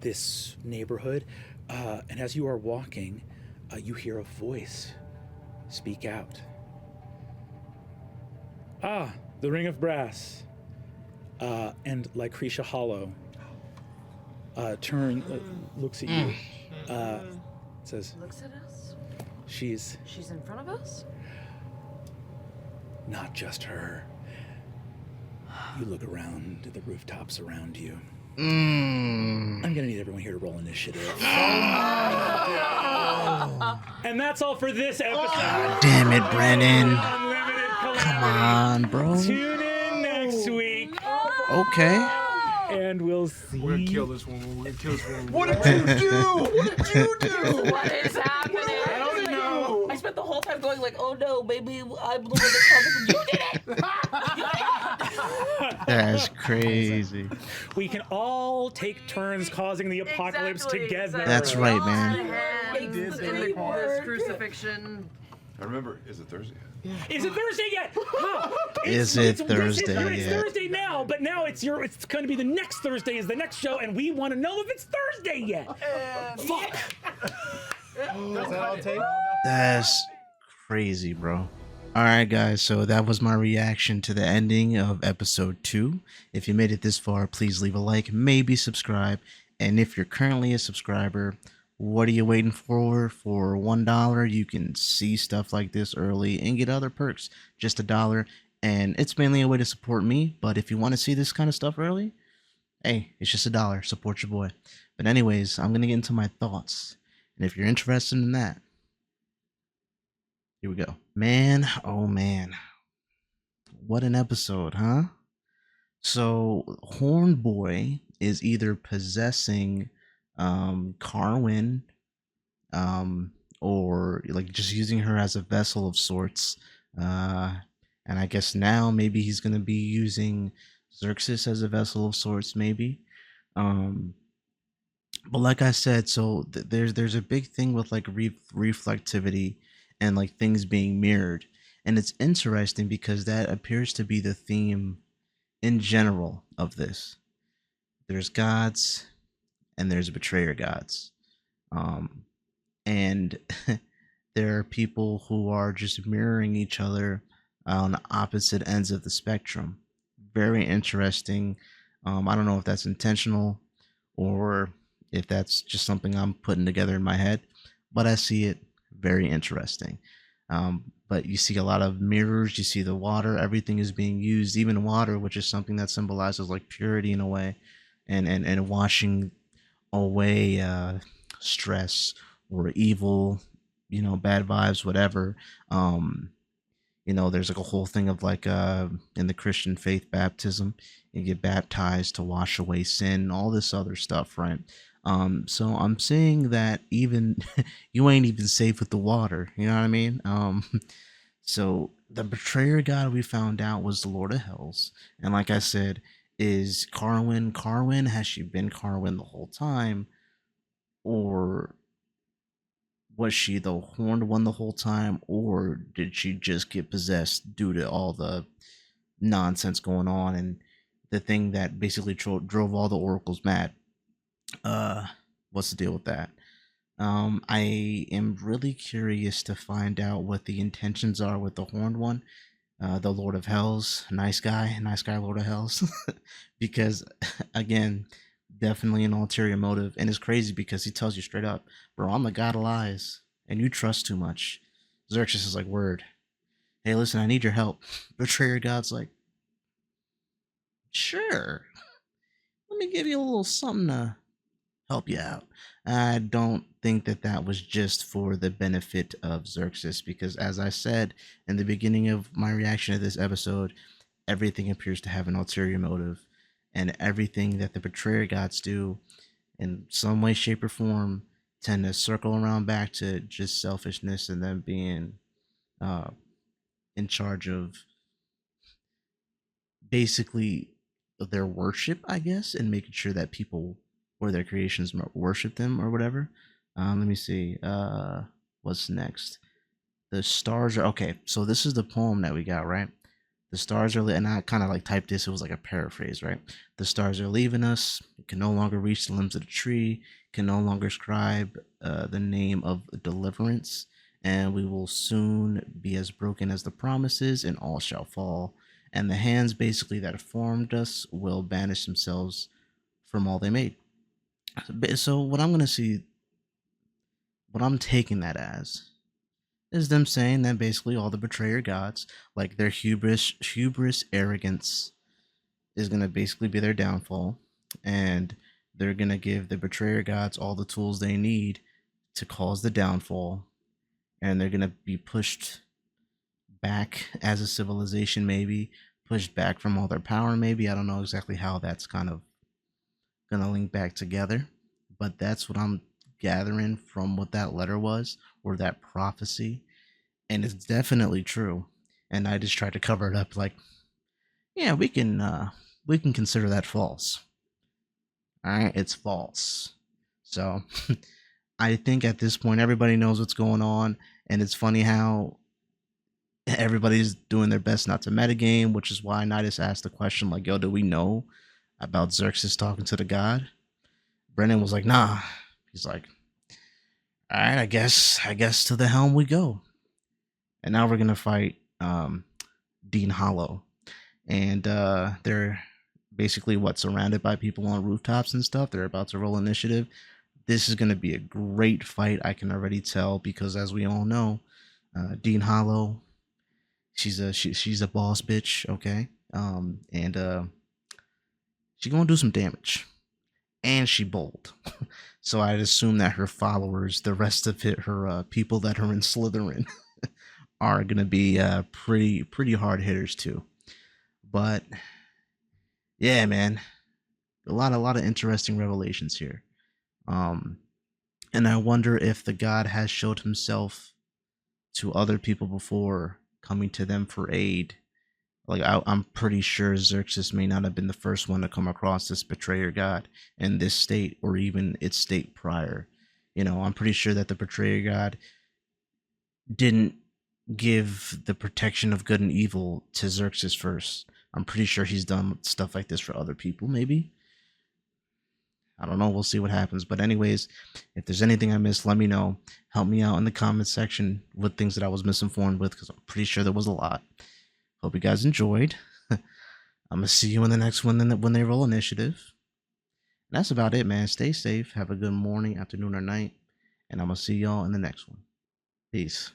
this neighborhood, and as you are walking, you hear a voice speak out. Ah, the Ring of Brass. And Lycretia Hollow looks at you, says, Looks at us. she's She's in front of us. not just her. You look around at the rooftops around you. I'm gonna need everyone here to roll initiative. And that's all for this episode. Damn it, Brennan. Unlimited Calamity. Come on, bro. Tune in next week, Okay. and we'll see. We're gonna kill this woman. We're gonna kill this woman. What did you do? What did you do? What is happening? I don't know. I spent the whole time going like, oh no, maybe I'm the one that caused it. You did it! That's crazy. We can all take turns causing the apocalypse together. That's right, man. In this crucifixion. I remember, is it Thursday? Is it Thursday yet? Huh. Is it Thursday It's yet? Thursday now, but now it's going to be the next Thursday is the next show, and we want to know if it's Thursday yet. Fuck. Is that all it takes? That's crazy, bro. All right, guys. So that was my reaction to the ending of episode 2. If you made it this far, please leave a like, maybe subscribe. And if you're currently a subscriber, what are you waiting for? For $1, you can see stuff like this early and get other perks. Just $1. And it's mainly a way to support me. But if you want to see this kind of stuff early, hey, it's just $1. Support your boy. But anyways, I'm going to get into my thoughts. And if you're interested in that, here we go. Man, oh man. What an episode, huh? So, Horn Boy is either possessing Carwin, or like just using her as a vessel of sorts. And I guess now maybe he's gonna be using Xerxes as a vessel of sorts, maybe. But like I said, so there's a big thing with like reflectivity and like things being mirrored, and it's interesting because that appears to be the theme in general of this. There's gods and there's betrayer gods, and there are people who are just mirroring each other on opposite ends of the spectrum. Very interesting. I don't know if that's intentional or if that's just something I'm putting together in my head, but I see it very interesting. But you see a lot of mirrors, you see the water, everything is being used, even water, which is something that symbolizes like purity in a way, and washing away stress or evil, bad vibes, whatever. There's like a whole thing of like in the Christian faith, baptism, you get baptized to wash away sin, all this other stuff, right? So I'm saying that even you ain't even safe with the water, you know what I mean? So the betrayer god we found out was the Lord of Hells, and like I said, is Carwin? Has she been Carwin the whole time, or was she the horned one the whole time, or did she just get possessed due to all the nonsense going on and the thing that basically drove all the oracles mad? What's the deal with that? I am really curious to find out what the intentions are with the horned one, the Lord of Hells. Nice guy, Lord of Hells. Because again, definitely an ulterior motive, and it's crazy because he tells you straight up, bro, I'm the god of lies, and you trust too much. Xerxes is like, word. Hey, listen, I need your help. Betrayer god's like, sure. Let me give you a little something to help you out. I don't think that was just for the benefit of Xerxes, because as I said in the beginning of my reaction to this episode, everything appears to have an ulterior motive, and everything that the betrayer gods do in some way, shape, or form tend to circle around back to just selfishness and them being in charge of basically their worship, I guess, and making sure that people or their creations worship them or whatever. Let me see. What's next? The stars are okay. So this is the poem that we got, right? The stars are, and I kind of like typed this. It was like a paraphrase, right? The stars are leaving us. Can no longer reach the limbs of the tree. Can no longer scribe the name of deliverance. And we will soon be as broken as the promises, and all shall fall. And the hands, basically, that formed us will banish themselves from all they made. So what I'm gonna see, what I'm taking that as, is them saying that basically all the betrayer gods, like their hubris, arrogance, is gonna basically be their downfall, and they're gonna give the betrayer gods all the tools they need to cause the downfall, and they're gonna be pushed back as a civilization, maybe pushed back from all their power. Maybe I don't know exactly how that's kind of gonna link back together, but that's what I'm gathering from what that letter was, or that prophecy, and it's definitely true. And I just tried to cover it up like, Yeah, we can consider that false. All right, it's false. So I think at this point everybody knows what's going on, and it's funny how everybody's doing their best not to metagame, which is why Nidus asked the question like, "Yo, do we know about Xerxes talking to the god?" Brennan was like, "Nah." He's like, "All right, I guess to the helm we go." And now we're gonna fight Dean Hollow, and they're basically surrounded by people on rooftops and stuff. They're about to roll initiative. This is gonna be a great fight. I can already tell because, as we all know, Dean Hollow, she's a boss bitch, okay, and she gonna do some damage, and she bold. So I'd assume that her followers, the rest of her people that are in Slytherin, are gonna be pretty hard hitters too. But yeah, man, a lot of interesting revelations here. Um, and I wonder if the god has showed himself to other people before, coming to them for aid. Like I'm pretty sure Xerxes may not have been the first one to come across this betrayer god in this state or even its state prior. I'm pretty sure that the betrayer god didn't give the protection of good and evil to Xerxes first. I'm pretty sure he's done stuff like this for other people, maybe. I don't know. We'll see what happens. But anyways, if there's anything I missed, let me know. Help me out in the comment section with things that I was misinformed with, because I'm pretty sure there was a lot. Hope you guys enjoyed. I'm gonna see you in the next one when they roll initiative. And that's about it, man. Stay safe. Have a good morning, afternoon, or night. And I'm gonna see y'all in the next one. Peace.